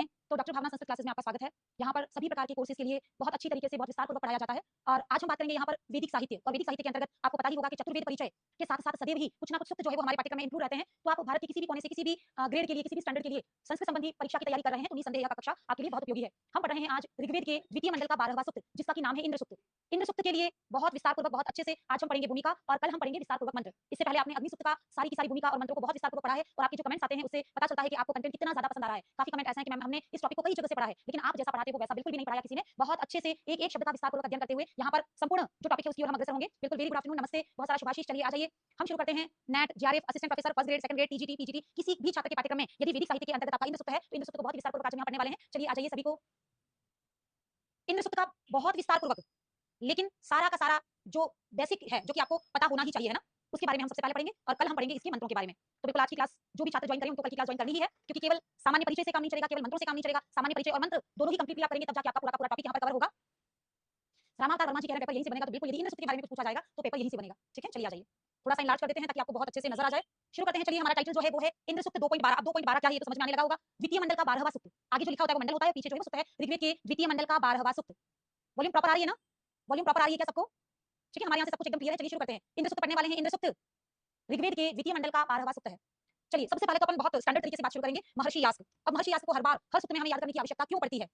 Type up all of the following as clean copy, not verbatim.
तो डॉक्टर भावना संस्कृत क्लासेस में आपका स्वागत है। यहाँ पर सभी प्रकार के कोर्सेज के लिए बहुत अच्छी तरीके से बहुत विस्तारपूर्वक पढ़ाया जाता है। और आज हम बात करेंगे यहाँ पर वैदिक साहित्य, और वैदिक साहित्य के अंतर्गत आपको पता ही होगा कि चतुर्वेद परिचय के साथ साथ सदैव ही कुछ ना कुछ सूक्त जो है वो हमारे पाठ्यक्रम में इंक्लूड रहते हैं। तो आप भारत के किसी भी कोने से किसी भी ग्रेड के लिए, किसी भी स्टैंडर्ड के लिए संस्कृत संबंधी परीक्षा की तैयारी कर रहे हैं तो निसंदेह यह कक्षा आपके लिए बहुत उपयोगी है। हम पढ़ रहे हैं आज ऋग्वेद के द्वितीय मंडल का 12वां सूक्त, जिसका की नाम है इंद्र सूक्त। इंद्र सूक्त के लिए बहुत विस्तारपूर्वक, बहुत अच्छे से आज हम पढ़ेंगे भूमिका, और कल हम पढ़ेंगे विस्तारपूर्वक मंत्र। इससे पहले आपने अग्नि सूक्त का सारी की सारी भूमिका और मंत्रों को बहुत विस्तारपूर्वक पढ़ा है, और आपके जो कमेंट्स आते हैं उससे पता चलता है कि आपको कंटेंट कितना ज्यादा पसंद आ रहा है। काफी कमेंट ऐसे हैं कि मैम हमने इस टॉपिक को कई जगह से पढ़ा है, लेकिन आप जैसा पढ़ाते हो वैसा बिल्कुल भी नहीं पढ़ाया किसी ने। बहुत अच्छे से एक एक शब्द का विस्तारपूर्वक अध्ययन करते हुए यहाँ पर संपूर्ण जो टॉपिक है उसकी ओर हम अग्रसर होंगे। बिल्कुल, वेरी गुड आफ्टरनून, नमस्ते, बहुत सारा शुभाशीष। चलिए आ जाइए, हम शुरू करते हैं। Net, JRF, assistant professor, first grade, second grade, TGT, PGT, किसी भी छात्र के पाठ्यक्रम में यदि वैदिक साहित्य के अंतर्गत आपका इंद्र सूक्त है तो इंद्र सूक्त को बहुत विस्तारपूर्वक आज हम यहाँ पढ़ने वाले हैं। चलिए आ जाइए सभी को। इंद्र सूक्त का बहुत विस्तारपूर्वक, लेकिन सारा का सारा जो बेसिक है, जो कि आपको पता होना ही चाहिए, है ना, उसके बारे में हम सबसे पहले पढ़ेंगे, और कल हम पढ़ेंगे इसके मंत्रों के बारे में। तो बिल्कुल आज की क्लास जो भी छात्र ज्वाइन करें उनको कल की क्लास ज्वाइन करनी ही है, क्योंकि केवल सामान्य परिचय से काम नहीं चलेगा, केवल मंत्रों से काम नहीं चलेगा। सामान्य परिचय और मंत्र दोनों ही कंप्लीटली आप करेंगे तब जाके आपका पूरा का पूरा टॉपिक यहाँ पर कवर होगा। रामावतार वर्मा जी कह रहे हैं पेपर यहीं से बनेगा, तो बिल्कुल यदि इंद्र सूक्त के बारे में कुछ पूछा जाएगा तो पेपर यहीं से बनेगा। ठीक है, चलिए आ जाइए, थोड़ा सा इनलार्ज कर देते हैं ताकि आपको बहुत अच्छे से नजर आ जाए। शुरू करते हैं। चलिए, हमारा टाइटल जो है वो है इंद्र सूक्त 2.12। अब 2.12 क्या है ये तो समझ में आने लगा होगा। द्वितीय मंडल का 12वां सूक्त। आगे जो लिखा होता है वो मंडल होता है, पीछे जो है वो सूक्त है। ऋग्वेद के द्वितीय मंडल का 12वां सूक्त। वॉल्यूम प्रॉपर आ रही है ना? वॉल्यूम प्रॉपर आ रही है क्या सबको? ठीक है, हमारे यहाँ से सब कुछ एकदम क्लियर है। चलिए शुरू करते हैं। इंद्र सूक्त पढ़ने वाले हैं। इंद्र सूक्त ऋग्वेद के द्वितीय मंडल का 12वां सूक्त है। चलिए, सबसे पहले तो अपन बहुत स्टैंडर्ड तरीके से बात शुरू करेंगे महर्षि यास्क। अब महर्षि यास्क को हर बार हर सूक्त में हमें याद करने की आवश्यकता क्यों पड़ती है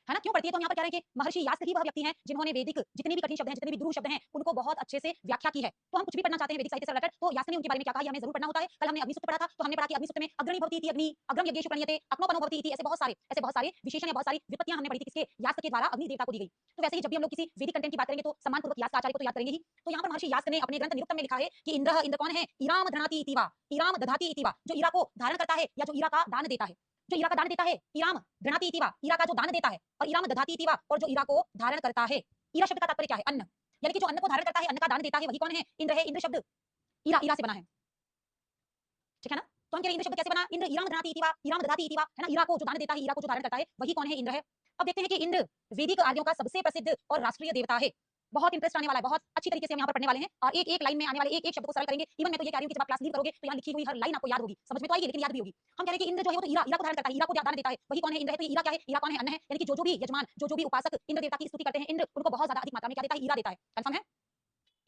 ना? क्यों पड़ती है? तो हम यहाँ पर कह रहे हैं कि महर्षि यास्क ही वह व्यक्ति हैं जिन्होंने वैदिक जितने भी कठिन शब्द हैं, जितने भी दुरूह शब्द हैं, उनको बहुत अच्छे से व्याख्या की है। तो हम कुछ भी पढ़ना चाहते हैं वैदिक साहित्य से रिलेटेड तो यास्क ने उनके बारे में क्या कहा ये हमें जरूर पढ़ना होता है। कल हमने अग्नि सूक्त पढ़ा था, तो हमने पढ़ा कि अग्नि सूक्त में अग्रणी भवति इति अग्नि, अग्रम यज्ञेषु प्रणीयते, अग्नोपनो भवति इति, ऐसे बहुत सारे विशेषण या बहुत सारी विपत्तियां हमने पढ़ी थी किसके? यास्क के द्वारा अग्नि देवता को दी गई। तो वैसे ही जब भी हम लोग किसी वैदिक कंटेंट की बात करेंगे तो सम्मानपूर्वक यास्क आचार्य को तो याद करेंगे ही। तो यहाँ पर महर्षि यास्क ने अपने ग्रंथ निरुक्तम में लिखा है कि इंद्र, इंद्र कौन है? इराम धनाति इति वा, इराम दधाति इति वा, जो ईरा को धारण करता है या जो ईरा का दान देता है। जो ईरा का दान देता है, इराम धनाति इति वा, ईरा का जो दान देता है, और इराम दधाति इति वा, और जो ईरा को धारण करता है। ईरा शब्द का तात्पर्य क्या है? अन्न, यानी कि जो अन्न को धारण करता है, अन्न का दान देता है, वही कौन है? इंद्र है। इंद्र शब्द ईरा, ईरा से बना है, ठीक है ना? तो हम कह रहे हैं इंद्र शब्द कैसे बना? इंद्र इराम दधाति इति वा, इराम दधाति इति वा, है ना? ईरा को जो दान देता है, ईरा को जो धारण करता है, वही कौन है? इंद्र है। अब देखते हैं कि इंद्र वैदिक आर्यों का सबसे प्रसिद्ध और राष्ट्रीय देवता है। बहुत इंटरेस्ट आने वाला है, बहुत अच्छी तरीके से हम यहाँ पर पढ़ने वाले हैं, और एक एक लाइन में आने वाले एक एक शब्द को सरल करेंगे। इवन मैं तो ये कह रही हूँ कि जब आप क्लास लीव करोगे तो यहाँ लिखी हुई हर लाइन आपको याद होगी, समझ में तो आएगी, लेकिन याद भी होगी। हम कह रहे हैं कि इंद्र जो है वो तो ईरा, ईरा को धारण करता है, ईरा को दान देता है, वही कौन है? इंद्र है। तो ईरा क्या है? ईरा कौन है? अन्न है। यानी कि जो भी यजमान, जो भी उपासक इंद्र देवता की स्तुति करते हैं, इंद्र उनको बहुत ज्यादा अधिक मात्रा में क्या देता है? ईरा देता है। कंफर्म है?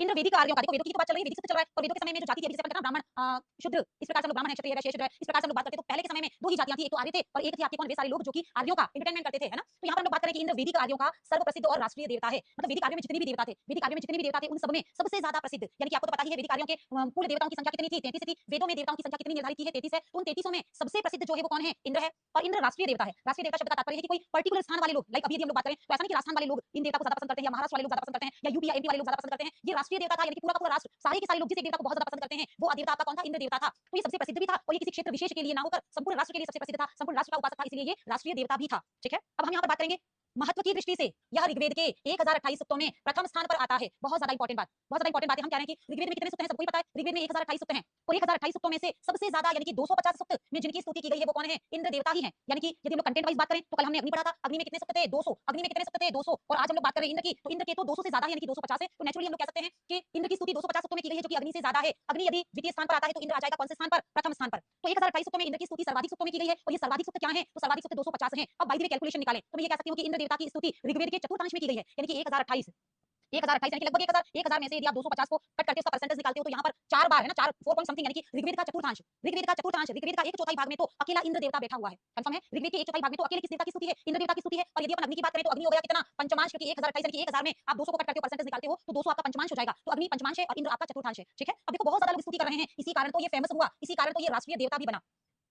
इंद्र वैदिक आर्यों का, देखो वेदों की तो बात चल रही है, वैदिक सूक्त चल रहा है, और वेदों के समय में जो जाति थी, अभी जैसे अपन कहते हैं ना ब्राह्मण, शूद्र, इस प्रकार से हम लोग ब्राह्मण है, क्षत्रिय है, वैश्य शूद्र है, इस प्रकार से हम लोग बात करते हैं। तो पहले के समय में दो ही जातियां थी, एक तो आर्य थे और एक थे आपके कौन? वे सारे लोग जो कि आर्यों का एंटरटेनमेंट करते थे, है ना? तो यहाँ पर हम लोग बात करें कि इंद्र वैदिक आर्यों का सर्वप्रसिद्ध और राष्ट्रीय देवता है। मतलब वैदिक आर्यों में जितने भी देवता थे, वैदिक आर्यों में जितने भी देवता थे उन सब में सबसे ज्यादा प्रसिद्ध, यानी कि आपको तो पता ही है वैदिक आर्यों के कुल देवताओं की संख्या कितनी थी? 33 थी। वेदों में देवताओं की संख्या कितनी निर्धारित की है? 33 है। तो उन 33 में सबसे प्रसिद्ध जो है वो कौन है? इंद्र है। और इंद्र राष्ट्रीय देवता है। राष्ट्रीय देवता शब्द का तात्पर्य है कि कोई पर्टिकुलर स्थान वाले लोग, लाइक अभी हम लोग बात करें तो ऐसा नहीं कि राजस्थान वाले लोग इन देवता को ज्यादा पसंद करते हैं, या महाराष्ट्र वाले लोग ज्यादा पसंद करते हैं, या यूपी या एमपी वाले लोग ज्यादा पसंद करते हैं। ये राष्ट्रीय देवता था, यानी कि पूरा का पूरा राष्ट्र, सारे के सारे लोग जिस देवता को बहुत ज्यादा पसंद करते हैं वो देवता आपका कौन था? इंद्र देवता था। तो ये सबसे प्रसिद्ध भी था, और ये किसी क्षेत्र विशेष के लिए ना होकर संपूर्ण राष्ट्र के लिए सबसे प्रसिद्ध था, संपूर्ण राष्ट्र का उपासक था, इसलिए ये राष्ट्रीय देवता भी था। ठीक है, अब हम यहाँ पर बात करेंगे महत्व की दृष्टि से यह ऋग्वेद के 1028 सूक्तों में प्रथम स्थान पर आता है। बहुत ज्यादा इंपॉर्टेंट बात, बहुत ज्यादा इंपॉर्टेंट बात है। हम कह रहे हैं कि ऋग्वेद में कितने सूक्त हैं सबको ही पता है। ऋग्वेद में 1028 सूक्त हैं, और 1028 सूक्तों में से सबसे ज्यादा यानी कि 250 सूक्त में जिनकी स्तुति की गई है वो कौन है? इंद्र देवता ही है। यानी कि यदि हम लोग कंटेंट वाइज बात करें तो कल हमने अग्नि पढ़ा था, अग्नि में कितने सूक्त थे? 200। अग्नि में कितने सूक्त थे? 200। और आज हम लोग बात कर रहे हैं इंद्र की, तो इंद्र के तो 200 से ज्यादा है, यानी कि 250 है। तो नेचुरली हम लोग कह सकते हैं कि इंद्र की स्तुति 250 सूक्तों में की गई है, जो कि अग्नि से ज्यादा है। अग्नि यदि द्वितीय स्थान पर आता है तो इंद्र आ जाएगा कौन से स्थान पर? प्रथम स्थान पर। तो 1028 सूक्तों में इंद्र की स्तुति सर्वाधिक सूक्तों में की गई है, और ये सर्वाधिक सूक्त क्या है? तो सर्वाधिक सूक्त 250 है। अब बाय द वे कैलकुलेशन निकालें तो मैं ये कह सकती हूँ कि इंद्र देवता की स्तुति ऋग्वेद के चतुर्थांश में की गई है, यानी कि 1028, 1028 यानी कि लगभग 1000 में से यदि आप 250 को कट करके उसका परसेंटेज निकालते हो तो यहाँ पर 4 बार है ना, 4 4 पॉइंट समथिंग, यानी कि ऋग्वेद का चतुर्थांश, ऋग्वेद का चतुर्थांश, ऋग्वेद का 1/4 भाग में तो अकेला इंद्र देवता बैठा हुआ है। कंफर्म है? ऋग्वेद के 1/4 भाग में तो अकेले किस देवता की स्तुति है? इंद्र देवता की स्तुति है। और यदि अपन अग्नि की बात करें तो अग्नि हो गया कितना? पंचमांश, क्योंकि 1028 यानी कि 1000 में आप 200 को कट करके परसेंटेज निकालते हो तो 200 आपका पंचमांश हो जाएगा। तो अग्नि पंचमांश है और इंद्र आपका चतुर्थांश है। ठीक है, अब देखो बहुत ज्यादा लोग स्तुति कर रहे हैं, इसी कारण तो ये फेमस हुआ, इसी कारण तो ये राष्ट्रीय देवता भी बना।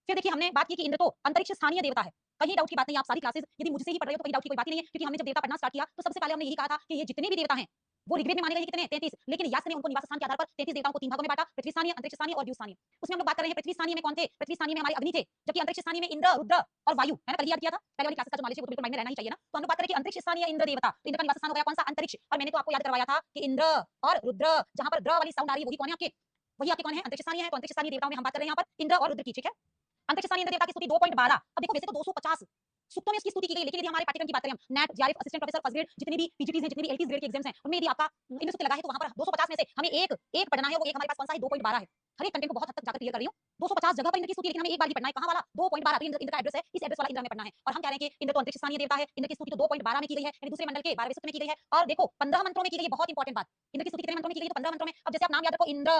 फिर देखिए हमने बात की कि इंद्र तो अंतरिक्ष स्थानीय देवता है। कहीं डाउट की बात नहीं, आप सारी क्लासेस यदि मुझसे ही पढ़ रहे हो तो कहीं डाउट की कोई बात ही नहीं है, क्योंकि हमने जब देवता पढ़ना स्टार्ट किया तो सबसे पहले हमने यही कहा था कि ये जितने भी देवता हैं वो ऋग्वेद में माने गए कितने? 33, लेकिन यास्क ने उनको निवास स्थान के आधार पर 33 देवताओं को 3 भागों में बांटा, पृथ्वी स्थानीय, अंतरिक्ष स्थानीय और द्यू स्थानीय। उसमें हम लोग बात कर रहे हैं पृथ्वी स्थानीय में कौन थे? पृथ्वी स्थानीय में हमारे अग्नि थे, जबकि अंतरिक्ष स्थानीय में इंद्र, रुद्र और वायु, है ना, कल याद किया था। पहले वाली क्लासेस का जो नॉलेज है वो तो बिल्कुल माइंड में रहना ही चाहिए ना। तो हम लोग बात करें कि अंतरिक्ष स्थानीय इंद्र देवता, तो इंद्र का निवास स्थान हो गया कौन सा? अंतरिक्ष। और मैंने तो आपको याद करवाया था कि इंद्र और रुद्र, जहां पर द्र वाली साउंड आ रही है वही कौन है आपके? वही आपके कौन है? अंतरिक्ष स्थानीय है। तो अंतरिक्ष स्थानीय देवताओं में हम बात कर रहे हैं यहाँ पर इंद्र और रुद्र की। ठीक है, अंतरिक्ष स्थानीय इंद्र देवता की स्तुति 2.12। अब देखो वैसे तो 250 सूक्तों में इसकी स्तुति की गई, लेकिन यदि हमारे पाठ्यक्रम की बात करें, हम net, JRF, assistant professor, first grade, जितनी भी पीजीटीज हैं, जितनी भी एलटीज ग्रेड के एग्जाम्स हैं, उनमें यदि आपका इंद्र सूक्त लगा है तो वहां पर 250 में से हमें एक एक पढ़ना है, वो एक हमारे पास कौन सा है? 2.12 है। हर एक कंटेंट को बहुत हद तक जाकर क्लियर कर रही हूँ। 250 जगह पर इंद्र की स्तुति, लेकिन हमें एक बार ही पढ़ना है। कहां वाला? 2.12, तो इंद्र का एड्रेस है, इस एड्रेस वाला इंद्र हमें पढ़ना है। और हम कह रहे हैं कि इंद्र तो अंतरिक्ष स्थानीय देवता है, इंद्र की स्तुति तो 2.12 में की गई है, यानी दूसरे मंडल के 12वें सूक्त में की गई है। और देखो 15 मंत्रों में की गई है, बहुत इंपॉर्टेंट बात। इंद्र की स्तुति कितने मंत्रों में की गई है? तो 15 मंत्रों में। अब जैसे आप नाम याद रखो इंद्र,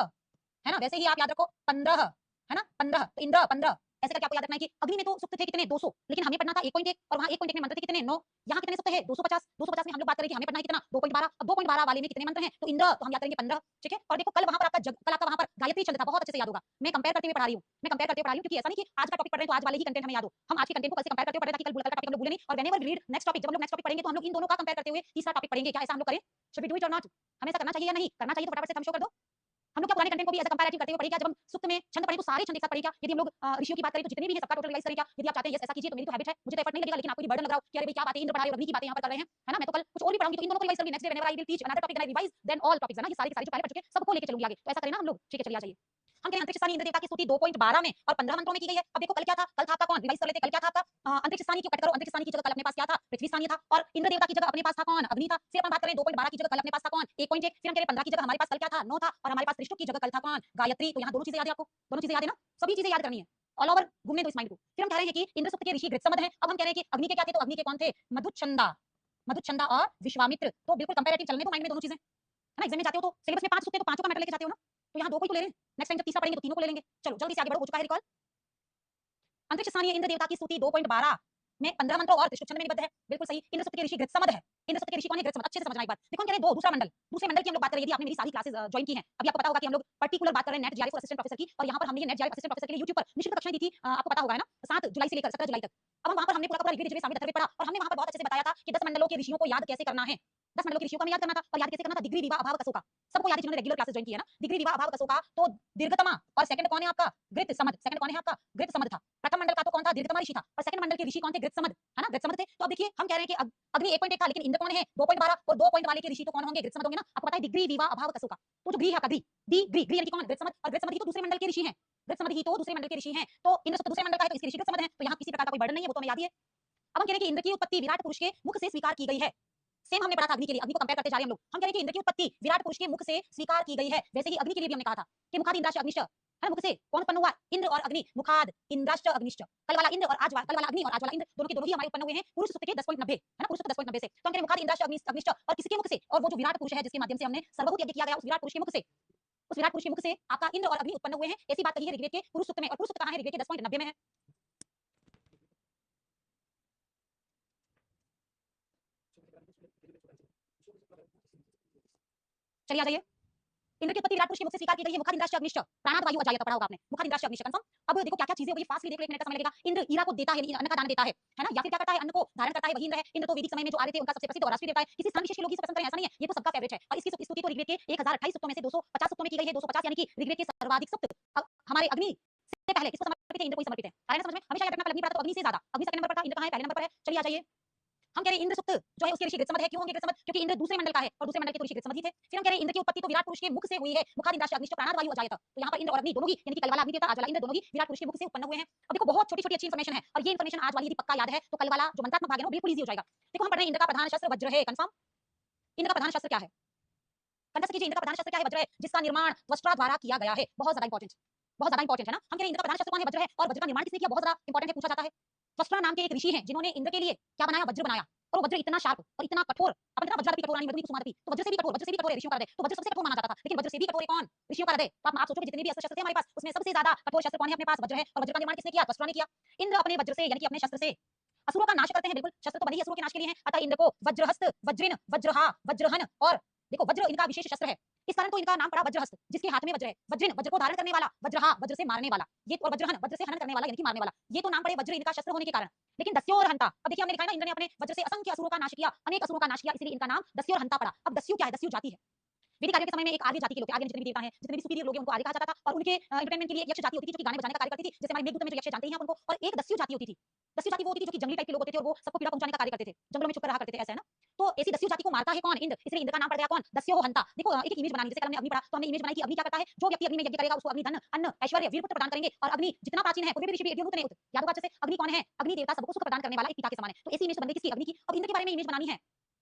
है ना, वैसे ही आप याद रखो 15, है ना, 15, तो इंद्र 15 ऐसे करके आपको याद रखना है कि अग्नि में तो सूक्त थे कितने? 200, लेकिन हमें पढ़ना था 1.1 और वहां 1.1 में मंत्र थे कितने? 9। यहाँ कितने सूक्त है? 250। 250 में हम लोग बात करेंगे, हमें पढ़ना है कितना? 2.12। अब 2.12 वाले में कितने मंत्र हैं? तो इंद्र तो हम याद करेंगे 15, ठीक है। और देखो कल वहां पर आपका कल आपका वहां पर गायत्री छंद था, बहुत अच्छे से याद होगा। मैं कंपेयर करते हुए पढ़ा रही हूँ, मैं कंपेयर करते हुए पढ़ा रही हूँ, क्योंकि ऐसा नहीं कि आज का टॉपिक पढ़ रहे हैं तो आज वाले ही कंटेंट हमें याद हो। हम आज के कंटेंट को कल से कंपेयर करते हुए पढ़ रहे हैं ताकि कल का टॉपिक हम लोग भूले नहीं। और whenever we read next topic, जब हम लोग नेक्स्ट टॉपिक पढ़ेंगे तो हम लोग इन दोनों का कंपेयर करते हुए तीसरा टॉपिक पढ़ेंगे। क्या ऐसा हम लोग करें? शुड वी डू इट और नॉट? हमें ऐसा करना चाहिए या नहीं? करना चाहिए तो फटाफट से थंब शो कर दो। हम लोग क्या पुराने कंटेंट को भी ऐसा कंपैरेटिव करते हुए पढ़े क्या? जब हम सुक्त में छंद पढ़े तो सारे छंद एक साथ पढ़े क्या? यदि हम लोग ऋषियों की बात करें तो जितने भी हैं सबका टोटल रिवाइज करें क्या? यदि आप चाहते हैं यस ऐसा कीजिए, तो मेरी तो हैबिट है, मुझे तो एफर्ट नहीं लगेगा, लेकिन आपको भी बर्डन लग रहा हो कि अरे भाई क्या बातें इंद्र पढ़ा रहे हो, अग्नि की बातें यहाँ पर कर रहे हैं, है ना। मैं तो कल कुछ और भी पढ़ाऊंगी, तो इन दोनों को रिवाइज करूंगी। Next day whenever I will teach another topic and I revise then all topics, है ना, ये सारी की सारी जो पहले पढ़ चुके सबको लेके चलूंगी आगे। तो ऐसा करें ना हम लोग, ठीक है, चलिए आ जाइए। हम कह रहे हैं अंतरिक्ष स्थानीय इंद्र देवता की स्तुति 2.12 में और 15 मंत्रों में की गई है। अब देखो कल क्या था? कल था आपका कौन? रिवाइज कर लेते। कल क्या था आपका? अंतरिक्ष स्थानीय की कट करो, अंतरिक्ष स्थानीय की जगह कल अपने पास क्या था? पृथ्वी स्थानीय था। और इंद्र देवता की जगह अपने पास था कौन? अग्नि था। फिर अपन बात करें 2.12 की जगह कल अपने पास था कौन? 1.1। फिर हम कह रहे 15 की जगह हमारे पास कल क्या था? 9 था। और हमारे पास त्रिशुक की जगह कल था कौन? गायत्री। तो यहाँ दोनों चीजें याद है आपको? दोनों चीजें याद है ना? सभी चीजें याद करनी है, ऑल ओवर घूमने दो इस माइंड को। फिर हम कह रहे हैं कि इंद्र सूक्त के ऋषि गृत्समद हैं। अब हम कह रहे हैं कि अग्नि के क्या थे? तो अग्नि के कौन थे? मधुच्छंदा, मधुच्छंदा और विश्वामित्र। तो बिल्कुल कंपैरेटिव चलने दो माइंड में दोनों चीजें, है ना। एग्जाम में जाते हो तो सिलेबस में 5 सूक्त है तो पांचों का मैटर लेके जाते हो ना। तो यहाँ दो को ही तो ले रहे हैं, नेक्स्ट टाइम जब तीसरा पढ़ेंगे तो तीनों को ले लेंगे। चलो जल्दी से आगे बढ़ो, हो चुका है रिकॉल। अंतरिक्ष स्थानीय इंद्र देवता की स्तुति 2.12 में 15 मंत्रों और त्रिशुक छंद में निबद्ध है। बिल्कुल सही। इंद्र सूक्त के ऋषि गृत्समद है। इंद्र सूक्त के ऋषि कौन है? गृत्समद। अच्छे से समझना एक बात। देखो हम कह रहे हैं दो, दूसरा मंडल, दूसरे मंडल की हम लोग बात करें। यदि आपने मेरी सारी क्लासेस ज्वाइन की हैं, अभी आपको पता होगा कि हम लोग पर्टिकुलर बात कर रहे हैं नेट जीआरएफ असिस्टेंट प्रोफेसर की। और यहाँ पर हमने ये नेट जीआरएफ असिस्टेंट प्रोफेसर के लिए यूट्यूब पर निश्चित कक्षाएं दी थी, आपको पता होगा, है ना, 7 जुलाई से लेकर 17 जुलाई तक। अब हम वहां पर हमने पूरा ऋग्वेद यजुर्वेद सामवेद अथर्ववेद पढ़ा और हमने वहां पर बहुत अच्छे से बताया था कि 10 मंडलों के ऋषियों को याद कैसे करना है। 10 मंडलों के ऋषियों को हमें याद करना था। और याद कैसे करना था? डिग्री विवाह अभाव कसोका। सबको याद है जिन्होंने रेगुलर क्लासेस ज्वाइन की है ना। डिग्री विवाह अभाव कसोका। तो दीर्घतमा और सेकंड कौन है आपका? गृत्समद। सेकंड कौन है आपका? गृत्समद था। प्रथम मंडल का तो कौन था? दीर्घतमा ऋषि था। और सेकंड मंडल के ऋषि कौन थे? गृत्समद, है ना, गृत्समद थे। तो अब देखिए हम कह रहे हैं कि अग्नि 1.1 था, लेकिन इंद्र कौन है? 2.12। और 2 पॉइंट वाले के ऋषि तो कौन होंगे? गृत्समद होंगे ना। आपको पता है डिग्री विवाह अभाव कसोका। तो जो ग्री है आपका, ग्री दी ग्री ग्री यानी कौन? गृत्समद। और गृत्समद ही तो दूसरे मंडल के ऋषि हैं। गृत्समद ही तो दूसरे मंडल के ऋषि हैं। तो इंद्र तो दूसरे मंडल का है, तो इसके ऋषि गृत्समद हैं। तो यहाँ किसी प्रकार का कोई बर्डन नहीं है, वो तो हमें याद ही है। अब हम कह रहे हैं कि इंद्र की उत्पत्ति विराट पुरुष के मुख से स्वीकार की गई है। सेम हमने पढ़ा था अग्नि के लिए, अग्नि को कंपेयर करते जा रहे हैं हम लोग। हम कह रहे हैं कि इंद्र की उत्पत्ति विराट पुरुष के मुख से स्वीकार की गई है। वैसे ही अग्नि के लिए भी हमने कहा था कि मुखाद इंद्राश्च अग्निश्च, है ना, मुख से कौन उत्पन्न हुआ? इंद्र और अग्नि। मुखाद इंद्राश्च अग्निश्च। कल वाला इंद्र और आज वाला, कल वाला अग्नि और आज वाला इंद्र, दोनों के दोनों ही हमारे उत्पन्न हुए हैं पुरुष सूक्त के 10.90, है ना, पुरुष सूक्त 10.90 से। तो हम कह रहे हैं मुखाद इंद्राश्च अग्निश्च, और किसके मुख से? और वो जो विराट पुरुष है जिसके माध्यम से हमने सर्वभूत यज्ञ किया गया, उस विराट पुरुष के मुख से, उस विराट पुरुष के मुख से आपका इंद्र और अग्नि उत्पन्न हुए हैं। ऐसी बात कही है ऋग्वेद के पुरुष सूक्त में। और पुरुष सूक्त कहां है? ऋग्वेद के 10.90 में है। चलिए आ जाइए। इंद्र की उत्पत्ति विराट पुरुष के मुख से स्वीकार की गई है। मुखाद इंद्राश्च अग्निश्च, प्राणाद वायु अजायत, पढ़ा होगा आपने, मुखाद इंद्राश्च अग्निश्च, कंफर्म। अब देखो क्या क्या चीजें हो गई, फास्टली देख लो, 1 मिनट का समय लगेगा। इंद्र ईरा को देता है, यानी अन्न का दान देता है ना, या फिर क्या करता है? अन्न को धारण करता है, वही इंद्र है। इंद्र तो वैदिक समय में जो आर्य थे उनका सबसे प्रसिद्ध और राष्ट्रीय देवता है। किसी स्थान विशेष के लोग इसे पसंद करें ऐसा नहीं है, ये तो सबका फेवरेट है। और इसकी स्तुति तो ऋग्वेद के 1028 सूक्तों में से 250 सूक्तों में की गई है। 250 यानी कि ऋग्वेद के सर्वाधिक सूक्त अब हमारे अग्नि से पहले किसको समर्पित है? इंद्र को ही समर्पित है। आ रहा है समझ में? हमेशा याद रखना, कल अग्नि पढ़ा था तो अग्नि से ज्यादा अग्नि सेकंड नंबर पर था, इंद्र कहां है? पहले नंबर पर है। चलिए आ जाइए। हम कह रहे हैं इंद्र सूक्त जो है उसके ऋषि गृत्समद है। क्यों होंगे गृत्समद? क्योंकि इंद्र दूसरे मंडल का है और दूसरे मंडल के तो ऋषि गृत्समद ही थे। फिर हम कह रहे हैं इंद्र की उत्पत्ति तो विराट पुरुष के मुख से हुई है। मुखाद इंद्राश्च अग्निश्च, प्राणाद वायु अजायत। तो यहाँ पर इंद्र और अग्नि दोनों ही, यानी कि कल वाला अग्नि देवता, आज वाला इंद्र, दोनों ही विराट पुरुष के मुख से उत्पन्न हुए हैं। अब देखो बहुत छोटी छोटी अच्छी इंफॉर्मेशन है, और ये इंफॉर्मेशन आज वाली यदि पक्का याद है तो कल वाला जो मंत्रात्मक भाग है ना बिल्कुल ईजी हो जाएगा। देखो हम पढ़ रहे हैं इंद्र का प्रधान शस्त्र वज्र है, कंफर्म। इंद्र का प्रधान शस्त्र क्या है? कंठस्थ कीजिए। इंद्र का प्रधान शस्त्र क्या है? वज्र है, जिसका निर्माण त्वष्टा द्वारा किया गया है। बहुत ज्यादा इंपॉर्टेंट, बहुत ज्यादा इंपॉर्टेंट है ना। हम कह रहे हैं इंद्र का प्रधान शस्त्र कौन है? वज्र है। और वज्र का निर्माण किसने किया? बहुत ज्यादा इंपॉर्टेंट है, पूछा जाता है। त्वष्टा नाम के एक ऋषि हैं जिन्होंने इंद्र के लिए क्या बनाया? वज्र बनाया। और वज्र इतना शार्प और इतना कठोर, अपन कहते हैं वज्र भी कठोर, मृदुनी कुसुमादपि, तो वज्र से भी कठोर, वज्र से भी कठोर है ऋषियों का हृदय। तो वज्र सबसे कठोर माना जाता था, लेकिन वज्र से भी कठोर है कौन? ऋषियों का हृदय। तो आप सोचो कि जितने भी अस्त्र शस्त्र थे हमारे पास उसमें सबसे ज्यादा कठोर शस्त्र कौन है? अपने पास वज्र है। और वज्र का निर्माण किसने किया? त्वष्टा ने किया। इंद्र अपने वज्र से, यानी कि अपने शस्त्र से असुरों का नाश करते हैं। बिल्कुल, शस्त्र तो बने ही असुरों के नाश के लिए हैं। अतः इंद्र को वज्रहस्त, वज्रिन, वज्रहा, वज्रहन, और देखो वज्र इनका विशेष शस्त्र है, इस कारण तो इनका नाम पड़ा वज्रहस्त, जिसके हाथ में वज्र है। वज्रिन वज्र को धारण करने वाला, वज्रहा वज्र से मारने वाला, ये, और वज्रहन वज्र से हनन करने वाला, यानी कि मारने वाला, ये तो नाम पड़े वज्र इनका शस्त्र होने के कारण। लेकिन दस्यु और हंता, अब देखिए हमने दिखाया ना, इंद्र ने अपने वज्र से असंख्य असुरों का नाश किया, अनेक असुरों का नाश किया, इसलिए इनका नाम दस्यु और हंता पड़ा। अब दस्यु क्या है? दस्यु जाति है। वेदिक आर्यों के समय में एक आर्य जाति के लोग थे। आर्य जितने भी देवता हैं, जितने भी सुपीरियर लोग हैं, उनको आर्य कहा जाता था। और उनके एंटरटेनमेंट के लिए यक्ष जाति होती थी जो कि गाने बजाने का कार्य करती थी, जैसे हमारे मेघदूत में जो यक्ष जानते हैं आप उनको। और एक दस्यु जाति होती थी। दस्यु जाति वो होती थी जो कि जंगली टाइप के लोग होते थे और वो सबको पीड़ा पहुंचाने का कार्य करते थे, जंगलों में छुप कर रहा करते थे, ऐसा है ना। तो ऐसी दस्यु जाति को मारता है कौन? इंद्र, इसलिए इंद्र का नाम पड़ गया कौन? दस्यु हंता। देखो एक इमेज बनानी, जैसे कल हमने अग्नि पढ़ा तो हमने इमेज बनाई कि अग्नि क्या करता है? जो व्यक्ति अग्नि में यज्ञ करेगा उसको अग्नि धन, अन्न, ऐश्वर्य, वीरपुत्र प्रदान करेंगे। और अग्नि जितना प्राचीन है, पूर्व ऋषि भी यज्ञ ने याद होगा अच्छे से। अग्नि कौन है? अग्नि देवता सबको सुख प्रदान करने वाला एक पिता के समान है। तो ऐसी इमेज बन गई किसकी? अग्नि की। अब इंद्र के बारे में इमेज बनानी है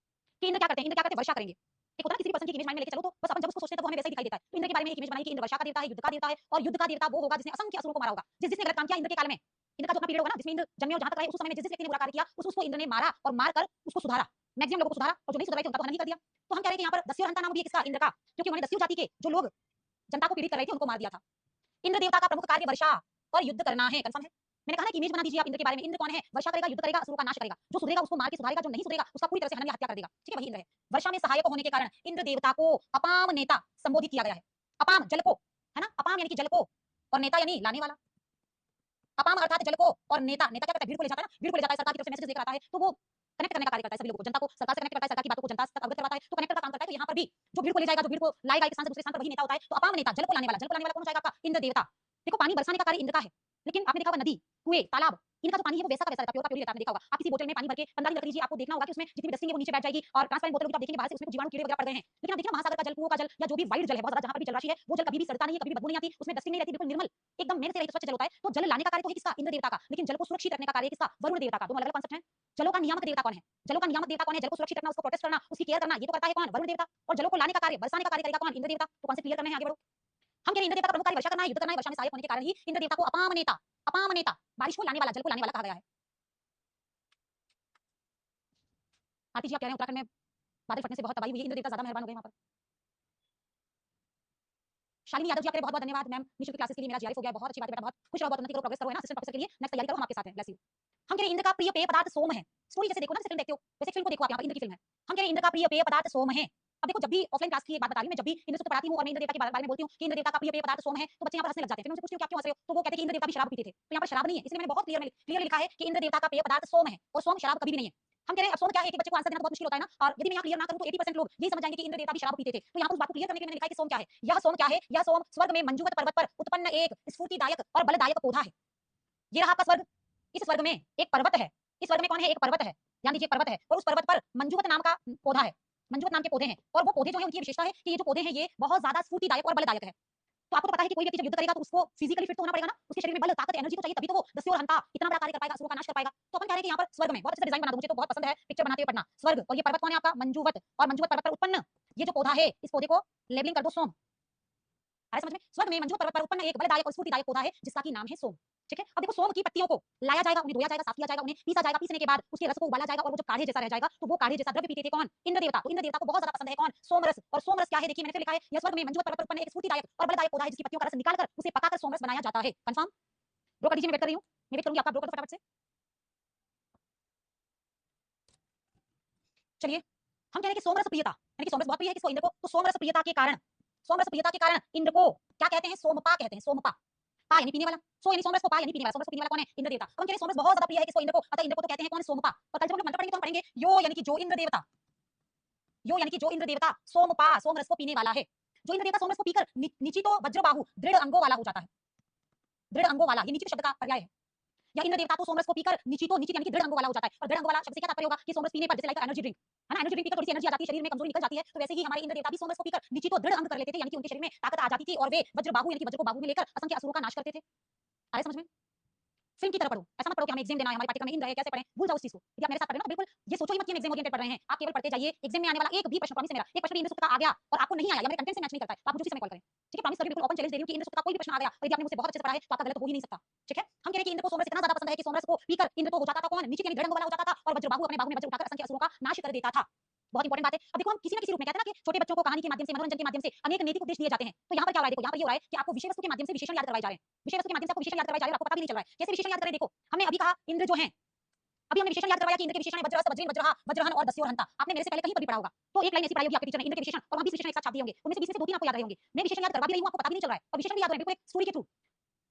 कि इंद्र क्या करते हैं? इंद्र क्या करते हैं? वर्षा करेंगे। एक होता है किसी भी पर्सन की इमेज माइंड में लेके चलो तो बस अपन जब उसको सोचते हैं तो वो हमें वैसा ही दिखाई देता है। तो इंद्र के बारे में एक इमेज बनाई कि इंद्र वर्षा का देवता है, युद्ध का देवता है, और युद्ध का देवता वो होगा जिसने असंख्य असुरों को मारा होगा। जिसने गलत काम किया इंद्र के काल में, इंद्र का जो अपना पीरियड होगा ना जिसमें इंद्र जन्मे और जहां तक रहे उस समय में जिस व्यक्ति ने बुरा कार्य किया उसको इंद्र ने मारा और मारकर उसको सुधारा, मैक्सिमम लोगों को सुधारा, और जो नहीं सुधरे थे उनका तो हनन ही कर दिया। तो हम कह रहे हैं कि यहाँ पर दस्यु और हंता नाम भी है किसका, इंद्र का, क्योंकि उन्होंने दस्यु जाति के जो लोग जनता को पीड़ित कर रहे थे उनको मार दिया था। इंद्र देवता का प्रमुख कार्य वर्षा और युद्ध करना है, कंफर्म है। मैंने कहा ना कि इमेज बना दीजिए आप इंद्र के बारे में। इंद्र कौन है? वर्षा करेगा, युद्ध करेगा, असुरों का नाश करेगा, जो सुधरेगा उसको मार के सुधारेगा, जो नहीं सुधरेगा उसका पूरी तरह से हनन या हत्या कर देगा। ठीक है, वही इंद्र है। वर्षा में सहायक होने के कारण इंद्र देवता को अपाम नेता संबोधित किया गया है। अपाम जल को, है ना, अपाम यानी कि जल को, और नेता यानी लाने वाला। अपाम अर्थात जल को, और नेता, नेता क्या करता है? भीड़ को ले जाता है ना, भीड़ को ले जाता है, सरकार की तरफ से मैसेज लेकर आता है, तो वो कनेक्ट करने का कार्य करता है सभी लोगों को, जनता को सरकार से कनेक्ट करता है, सरकार की बातों को जनता तक अवगत करवाता है, तो कनेक्टर का काम करता है। तो यहाँ पर भी जो भीड़ को ले जाएगा, जो भीड़ को लाएगा एक स्थान से दूसरे स्थान पर, वही नेता होता है। तो अपाम नेता, जल को लाने वाला, जल को लाने वाला कौन हो जाएगा? आपका इंद्र देवता। देखो पानी बरसाने का कार्य इंद्र का है, लेकिन आपने देखा होगा नदी, कुएं, तालाब, इनका जो पानी है वो वैसा का वैसा रहता है, प्योर का प्योर रहता है। आपने देखा होगा, आप किसी बोतल में पानी भर के 15 दिन रख लीजिए, आपको देखना होगा कि उसमें जितनी डस्टिंग है वो नीचे बैठ जाएगी, और ट्रांसपेरेंट बोतल भी आप देखेंगे बाहर से उसमें जीवाणु कीड़े वगैरह पड़ गए हैं। लेकिन आप देखिए महासागर का जल, कुओं का जल, या जो भी वाइट जल है, बहुत ज्यादा जहां पर भी जलराशि है, वो जल कभी भी सड़ता नहीं है, कभी भी बदबू नहीं आती, उसमें डस्टिंग नहीं रहती, बिल्कुल निर्मल एकदम मेघ से रहित स्वच्छ जल होता है। तो जल लाने का कार्य तो है किसका? इंद्र देवता का, लेकिन जल को सुरक्षित रखने का कार्य किसका? वरुण देवता का। दोनों अलग अलग कॉन्सेप्ट हैं। जलों का नियामक देवता कौन है? जलों का नियामक देवता कौन है? जल को सुरक्षित रखना, उसको प्रोटेक्ट करना, उसकी केयर करना, ये तो करता है कौन? वरुण देवता। और जलों को लाने का कार्य, बरसाने का कार्य करेगा कौन? इंद्र देवता। तो कौन से क्लियर करने हैं, आगे बढ़ो। हम कह रहे हैं इंद्र देवता का प्रमुख कार्य वर्षा करना है, युद्ध करना है। वर्षा में सहायक होने के कारण ही इंद्र देवता को अपाम नेता, अपाम नेता, बारिश को लाने वाला, जल को लाने वाला कहा गया है। आरती जी आप कह रहे हैं उत्तराखंड में बादल फटने से बहुत तबाही हुई है, इंद्र देवता ज्यादा मेहरबान हो गए वहां पर। शालिनी यादव जी आपके बहुत बहुत धन्यवाद मैम, निशुल्क क्लासेस के लिए मेरा जारी हो गया, बहुत अच्छी बात है बेटा, बहुत खुश रहो, बहुत उन्नति करो, प्रोग्रेस करो, है ना, असिस्टेंट प्रोफेसर के लिए नेक्स्ट तैयारी करो, हम आपके साथ हैं, ब्लेस यू। हम कह रहे हैं इंद्र का प्रिय पेय पदार्थ सोम है। स्टोरी जैसे देखो ना, जैसे फिल्म देखते हो वैसे फिल्म को देखो आप, यहाँ पर इंद्र की फिल्म है। हम कह रहे हैं इंद्र का प्रिय पेय पदार्थ सोम है। अब देखो जब भी ऑफलाइन क्लास की एक बात बता रही हूं मैं, जब भी इंद्र सूक्त पढ़ाती हूं और मैं इंद्र देवता के बारे में बोलती हूं कि इंद्र देवता का प्रिय पेय पदार्थ सोम है, तो बच्चे यहाँ पर हंसने लग जाते हैं। फिर मैं उनसे पूछती हूँ क्या क्यों हंस रहे हो, तो वो कहते हैं कि इंद्र देवता भी शराब पीते थे। तो यहाँ पर शराब नहीं है, इसलिए मैंने बहुत क्लियर लिखा है कि इंद्र देवता का पेय पदार्थ सोम है, और सोम शराब कभी भी नहीं है। हम कह रहे हैं अब सोम क्या है, एक बच्चे को आंसर देना बहुत मुश्किल होता है ना, और यदि मैं यहाँ क्लियर ना करूं तो 80% लोग यही समझ जाएंगे कि इंद्र देवता भी शराब पीते थे। तो यहाँ पर उस बात को क्लियर करने के लिए मैंने लिखा है कि सोम क्या है। यह सोम क्या है? यह सोम स्वर्ग में मंजूवत पर्वत पर उत्पन्न एक स्फूर्तिदायक और बलदायक पौधा है। ये रहा आपका स्वर्ग। इस स्वर्ग में एक पर्वत है, इस स्वर्ग में कौन है? एक पर्वत है, ध्यान दीजिए पर्वत है, और उस पर्वत पर मंजूवत नाम का पौधा है, मंजूवत नाम के पौधे हैं, और वो पौधे जो है उनकी विशेषता है कि ये जो पौधे हैं ये बहुत ज्यादा स्फूर्तिदायक और बलदायक है। तो आपको तो पता है कि कोई व्यक्ति जब युद्ध करेगा तो उसको फिजिकली फिट तो होना पड़ेगा ना, उसके शरीर में बल, ताकत, एनर्जी तो चाहिए, तभी तो वो दस्यु और हंता इतना बड़ा कार्य कर पाएगा, असुरों का नाश कर पाएगा। तो अपन कह रहे हैं कि यहाँ पर स्वर्ग में बहुत अच्छे से डिजाइन बना दो, मुझे तो बहुत पसंद है पिक्चर बनाते हुए पढ़ना। स्वर्ग, और ये पर्वत कौन है आपका? मंजूवत, और मंजूवत पर्वत पर उत्पन्न ये जो पौधा है, इस पौधे को लेबलिंग कर दो सोम। अरे समझ में? स्वर्ग में मंजूवत पर्वत पर उत्पन्न एक बलदायक और स्फूर्तिदायक पौधा है जिसका की नाम है सोम। ठीक है, अब देखो सोम की पत्तियों को लाया जाएगा, उन्हें धोया जाएगा, साफ किया जाएगा, उन्हें पीसा जाएगा, पीसने के बाद उसके रस को उबाला जाएगा, और वो जो काढ़े जैसा रह जाएगा, तो वो काढ़े जैसा द्रव्य पीते थे कौन? इंद्र देवता। तो इंद्र देवता को बहुत ज्यादा पसंद है कौन? सोमरस। और सोमरस क्या है? देखिए मैंने फिर लिखा है, यह स्वर्ग में मंजूवत पर्वत पर उत्पन्न एक स्फूर्तिदायक और बलदायक पौधा है जिसकी पत्तियों का रस निकालकर उसे पकाकर सोमरस बनाया जाता है। कंफर्म? ब्रो कर दीजिए, मैं वेट कर रही हूँ, मैं वेट करूंगी आपका, ब्रो कर दो फटाफट से। चलिए, हम कह रहे हैं कि सोमरस प्रियता, यानी कि सोमरस बहुत प्रिय है किसको? इंद्र को। तो सोमरस प्रियता के कारण, सोमरस प्रियता के कारण इंद्र को क्या कहते हैं? सोमपा कहते हैं, सोमपा। पा यानी पीने वाला, सो यानी सोमरस को पा यानी पीने वाला, सोमरस को पीने वाला कौन है? इंद्र देवता। तो हम कह रहे हैं सोमरस बहुत ज्यादा प्रिय है किसको? इंद्र को, अतः इंद्र को तो कहते हैं कौन? सोमपा। और कल जब हम लोग मंत्र पढ़ेंगे तो हम पढ़ेंगे यो यानी कि जो इंद्र देवता, यो यानी कि जो इंद्र देवता सोमपा, सोमरस को पीने वाला है। जो इंद्र देवता सोमरस को पीकर निचितो वज्रबाहु, दृढ़ अंगों वाला हो जाता है। दृढ़ अंगों वाला, ये निचित शब्द का पर्याय है। या इंद्र देवता तो सोमरस को पीकर निचितो, निचित यानी कि दृढ़ अंगों वाला हो जाता है। और दृढ़ अंगों वाला शब्द से क्या तात्पर्य होगा कि सोमरस पीने पर जैसे लाइक एनर्जी ड्रिंक, है ना, एनर्जी ड्रिंक पीकर थोड़ी सी एनर्जी आ जाती है, शरीर में कमजोरी निकल जाती है, तो वैसे ही हमारे इंद्र देवता भी सोमरस को पीकर निचितो दृढ़ अंग कर लेते थे, यानी कि उनके शरीर में ताकत आ जाती थी, और वे वज्रबाहु यानी कि वज्र को बाहु में लेकर असंख्य असुरों का नाश करते थे। आए समझ में? फिल्म की तरह पढ़ो, ऐसा मत पढ़ो कि हमें एग्जाम देना है, हमारे पाठ्यक्रम में इंद्र है, कैसे पढ़ें, भूल जाओ उस चीज को। यदि आप मेरे साथ पढ़ रहे हो ना, तो बिल्कुल ये सोचो ही मत कि हम एग्जाम ओरिएंटेड पढ़ रहे हैं, आप केवल पढ़ते जाइए। एग्जाम में आने वाला एक भी प्रश्न, प्रॉमिस है मेरा, एक प्रश्न भी इंद्र सूक्त का आ गया और आपको नहीं आया या मेरे कंटेंट से मैच नहीं करता है, तो आप मुझे उसी समय कॉल करें। ठीक है, प्रॉमिस करके बिल्कुल ओपन चैलेंज दे रही हूं कि इंद्र सूक्त का कोई भी प्रश्न आ गया और यदि आपने मुझसे बहुत अच्छे से पढ़ा है तो आपका गलत हो ही नहीं सकता। ठीक है, हम कह रहे हैं कि इंद्र को सोमरस इतना ज्यादा पसंद है कि सोमरस को पीकर इंद्र तो हो जाता था कौन? नीचे यानी दृढ़ अंग वाला हो जाता था, और वज्रबाहु अपने बाहु में वज्र उठाकर असंख्य असुरों का नाश कर देता था। बहुत इंपॉर्टेंट बात है। अब देखो हम किसी ना किसी रूप में कहते हैं ना कि छोटे बच्चों को कहानी के माध्यम से, मनोरंजन के माध्यम से अनेक नैतिक उपदेश दिए जाते हैं। तो यहाँ पर क्या हो रहा है? देखो यहाँ पर ये हो रहा है कि आपको विषय वस्तु के माध्यम से विशेषण याद करवाए जा रहे हैं। विषय वस्तु के माध्यम से आपको विशेषण याद करवाए जा रहे हैं, आपको पता भी नहीं चल रहा है कैसे विशेषण याद करें। देखो हमने अभी कहा इंद्र जो है, अभी हमने विशेषण याद करवाया कि इंद्र के विशेषण है वज्रहस्त, वज्रीन, वज्रहा, वज्रहन और दस्यु और हंता। आपने मेरे से पहले कहीं पर भी पढ़ा होगा, तो एक लाइन ऐसी पढ़ाई होगी आपके टीचर ने इंद्र के विशेषण, और वहां 20 विशेषण एक साथ छाप दिए होंगे, उनमें से 20 में से 2-3 आपको याद रहे होंगे। मैं विशेषण याद करवा भी रही हूं, आपको पता भी नहीं चल रहा है, और विशेषण भी याद हो रहे हैं बिल्कुल एक स्टोरी के थ्रू।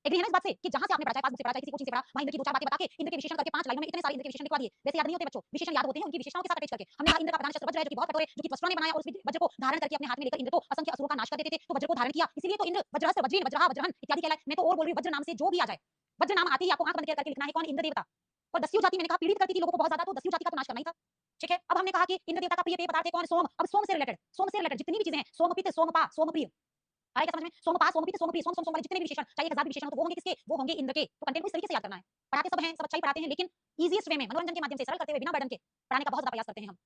एग्री है ना इस बात से कि जहां से आपने पढ़ा, चाहे पास बुक से पढ़ा, चाहे किसी कोचिंग से पढ़ा, वहां इंद्र की 2-4 बातें बता के इंद्र के विशेषण करके 5 लाइनों में इतने सारे इंद्र के विशेषण लिखवा दिए। वैसे याद नहीं होते बच्चों, विशेषण याद होते हैं उनकी विशेषताओं के साथ अटैच करके। हमने कहा इंद्र का प्रधान शस्त्र वज्र है, जो कि बहुत कठोर है, जो कि त्वष्टा ने बनाया, और उस वज्र को धारण करके अपने हाथ में लेकर इंद्र तो असंख्य असुरों का नाश कर देते थे। तो वज्र को धारण किया, इसीलिए तो इंद्र वज्रहस्त, वज्रीन, वज्रहा, वज्रहन इत्यादि कहलाए। मैं तो और बोल रही हूं, वज्र नाम से जो भी आ जाए, वज्र नाम आते ही आपको आंख बंद करके लिखना है कौन? इंद्र देवता। और दस्यु जाति मैंने कहा पीड़ित करती थी लोगों को बहुत ज्यादा, तो दस्यु जाति का तो नाश करना ही था। ठीक है, अब हमने कहा कि इंद्र देवता का प्रिय पेय पदार्थ है कौन? सोम। अब सोम से रिलेटेड, सोम से रिलेटेड जितनी भी चीजें हैं, सोमपित, सोमपा, सोमप्रिय, आएगा समझ में? सोमपा, सोमपित, सोमप्रिय, सोम, सोम, सोम वाले जितने भी विशेषण, चाहे 1000 विशेषण हो, तो वो होंगे किसके? वो होंगे इंद्र के। तो कंटेंट को इस तरीके से याद करना है। पढ़ाते सब हैं, सब अच्छा ही पढ़ाते हैं, लेकिन ईजीएस्ट वे में, मनोरंजन के माध्यम से, सरल करते हुए, बिना बर्डन के पढ़ाने का बहुत ज्यादा प्रयास करते हैं हम।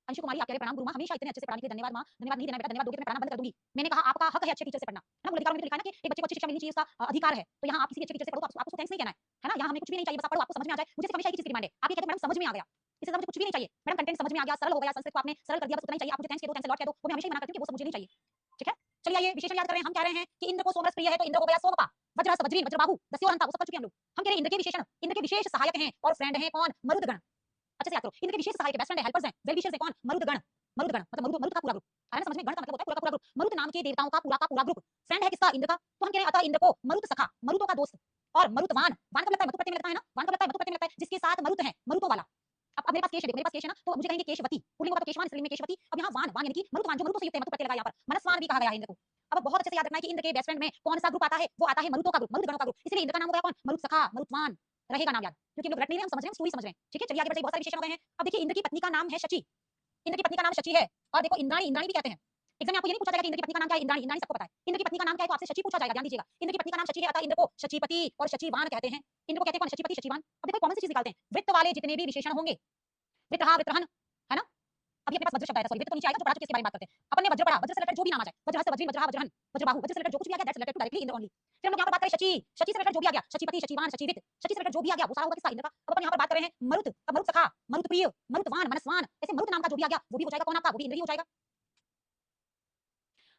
अंशु कुमारी आपके लिए प्रणाम गुरु माँ, हमेशा इतने अच्छे से पढ़ाने के लिए धन्यवाद माँ। धन्यवाद नहीं देना बेटा, धन्यवाद दोगे तो मैं पढ़ाना बंद कर दूंगी। मैंने कहा आपका हक है अच्छे टीचर से पढ़ना, है ना। मूल अधिकार में तो लिखा है ना कि एक बच्चे को अच्छी शिक्षा मिलनी चाहिए, उसका अधिकार है। तो यहाँ आप किसी अच्छे टीचर से पढ़ो तो आपको थैंक्स नहीं कहना है ना। यहाँ हमें कुछ भी नहीं चाहिए, बस आप पढ़ो, आपको समझ में आ जाए। मुझे सिर्फ हमेशा एक चीज की डिमांड है, आप ये कहते हो मैडम समझ में आ गया, इससे मुझे कुछ भी नहीं चाहिए। मैडम कंटेंट समझ में आ गया, सरल हो गया, संस्कृत को आपने सरल कर दिया, बस उतना ही चाहिए। आप मुझे थैंक्स कह दो, थैंक्स अ लॉट कह दो, वो मैं हमेशा ही मना करती हूँ कि वो सब मुझे नहीं चाहिए। ठीक है, चलिए आइए विशेषण याद कर रहे हैं। हम कह रहे हैं कि इंद्र को सोमरस प्रिय है, तो इंद्र हो गया सोमपा, वज्रहस्त वज्रीन वज्रबाहु दस्यु और अंता, वो सब कर चुके हैं हम लोग। हम कह रहे हैं इंद्र के विशेषण, इंद्र के विशेष सहायक हैं और फ्रेंड हैं कौन? मरुदगण। अच्छे से याद करो, इंद्र के विशेष सहायक बेस्ट फ्रेंड है, हेल्पर्स हैं, वेल विशर्स है कौन? मरुदगण। मरुदगण मतलब मरुद, मरुद का पूरा ग्रुप। आया ना समझ में? गण का मतलब होता है पूरा का पूरा ग्रुप। मरुद नाम के देवताओं का पूरा ग्रुप फ्रेंड है किसका? इंद्र का। तो हम कह रहे हैं अतः इंद्र को मरुत सखा, मरुदों का दोस्त, और मरुतवान, वान कब लगता है? मधु प्रत्यय में लगता है ना, वान कब लगता है? मधु प्रत्यय में लगता है, जिसके साथ मरुत है, मरुतों वाला। अब मेरे पास केश है, देखो मेरे पास केश है ना, तो मुझे कहेंगे केशवती, पुल्लिंग होगा तो केशवान, स्त्रीलिंग में केशवती। अब यहाँ वान, वान यानी कि मरुतवान, जो मरुतों से युक्त है, मधु प्रत्यय लगा यहाँ पर, मनस्वान भी कहा गया है इंद्र को। अब बहुत अच्छे से याद रखना है कि इंद्र के बेस्ट फ्रेंड में कौन सा ग्रुप आता है? वो आता है मरुतों का ग्रुप, मरुदगणों का ग्रुप। इसलिए इंद्र का नाम हो गया कौन? मरुत सखा, मरुतवान। रहेगा नाम याद, क्योंकि हम लोग रट नहीं रहे, हम समझ रहे हैं, स्टोरी समझ रहे हैं। ठीक है, चलिए आगे बढ़ते हैं, बहुत सारे विशेषण हो गए हैं। अब देखिए इंद्र की पत्नी का नाम है शची, इंद्र की पत्नी का नाम शची है। और देखो इंद्राणी, इंद्राणी भी कहते हैं। एग्जाम में आपको ये नहीं पूछा जाएगा कि इंद्र की पत्नी का नाम क्या है? इंद्राणी, इंद्राणी सबको पता है। इंद्र की पत्नी का नाम क्या है तो आपसे शची पूछा जाएगा, ध्यान दीजिएगा। इंद्र की पत्नी का नाम शची है, अतः इंद्र को शचीपति और शचीवान कहते हैं। इंद्र को कहते हैं कौन? शचीपति, शचीवान। अब देखो कॉमन सी चीज निकालते हैं, वृत्त वाले जितने भी विशेषण होंगे, वृत्रहा, वृत्रहन, है ना। अभी अपने पास वज्र शब्द आया था, सॉरी वृत्त तो नीचे आएगा, जो पढ़ा चुके इसके बारे में बात करते हैं। अपन ने वज्र पढ़ा, वज्र से रिलेटेड जो भी नाम आ जाए, वज्रहस्त वज्री वज्रहा वज्रहन वज्रबाहु, वज्र से रिलेटेड जो कुछ भी आ गया that's related to directly Indra only. फिर हम लोग यहाँ पर बात करें शची, शची से रिलेटेड जो भी आ गया, शचीपति, शचीवान, शचीवित, शची से रिलेटेड जो भी आ गया वो सारा होगा किसका? इंद्र का। अब अपन यहाँ पर बात कर रहे हैं मरुत, अब मरुत सखा, मरुत प्रिय, मरुतवान, मनस्वान, ऐसे मरुत नाम का जो भी आ गया वो भी हो जाएगा कौन आपका? वो भी इंद्र ही हो जाएगा।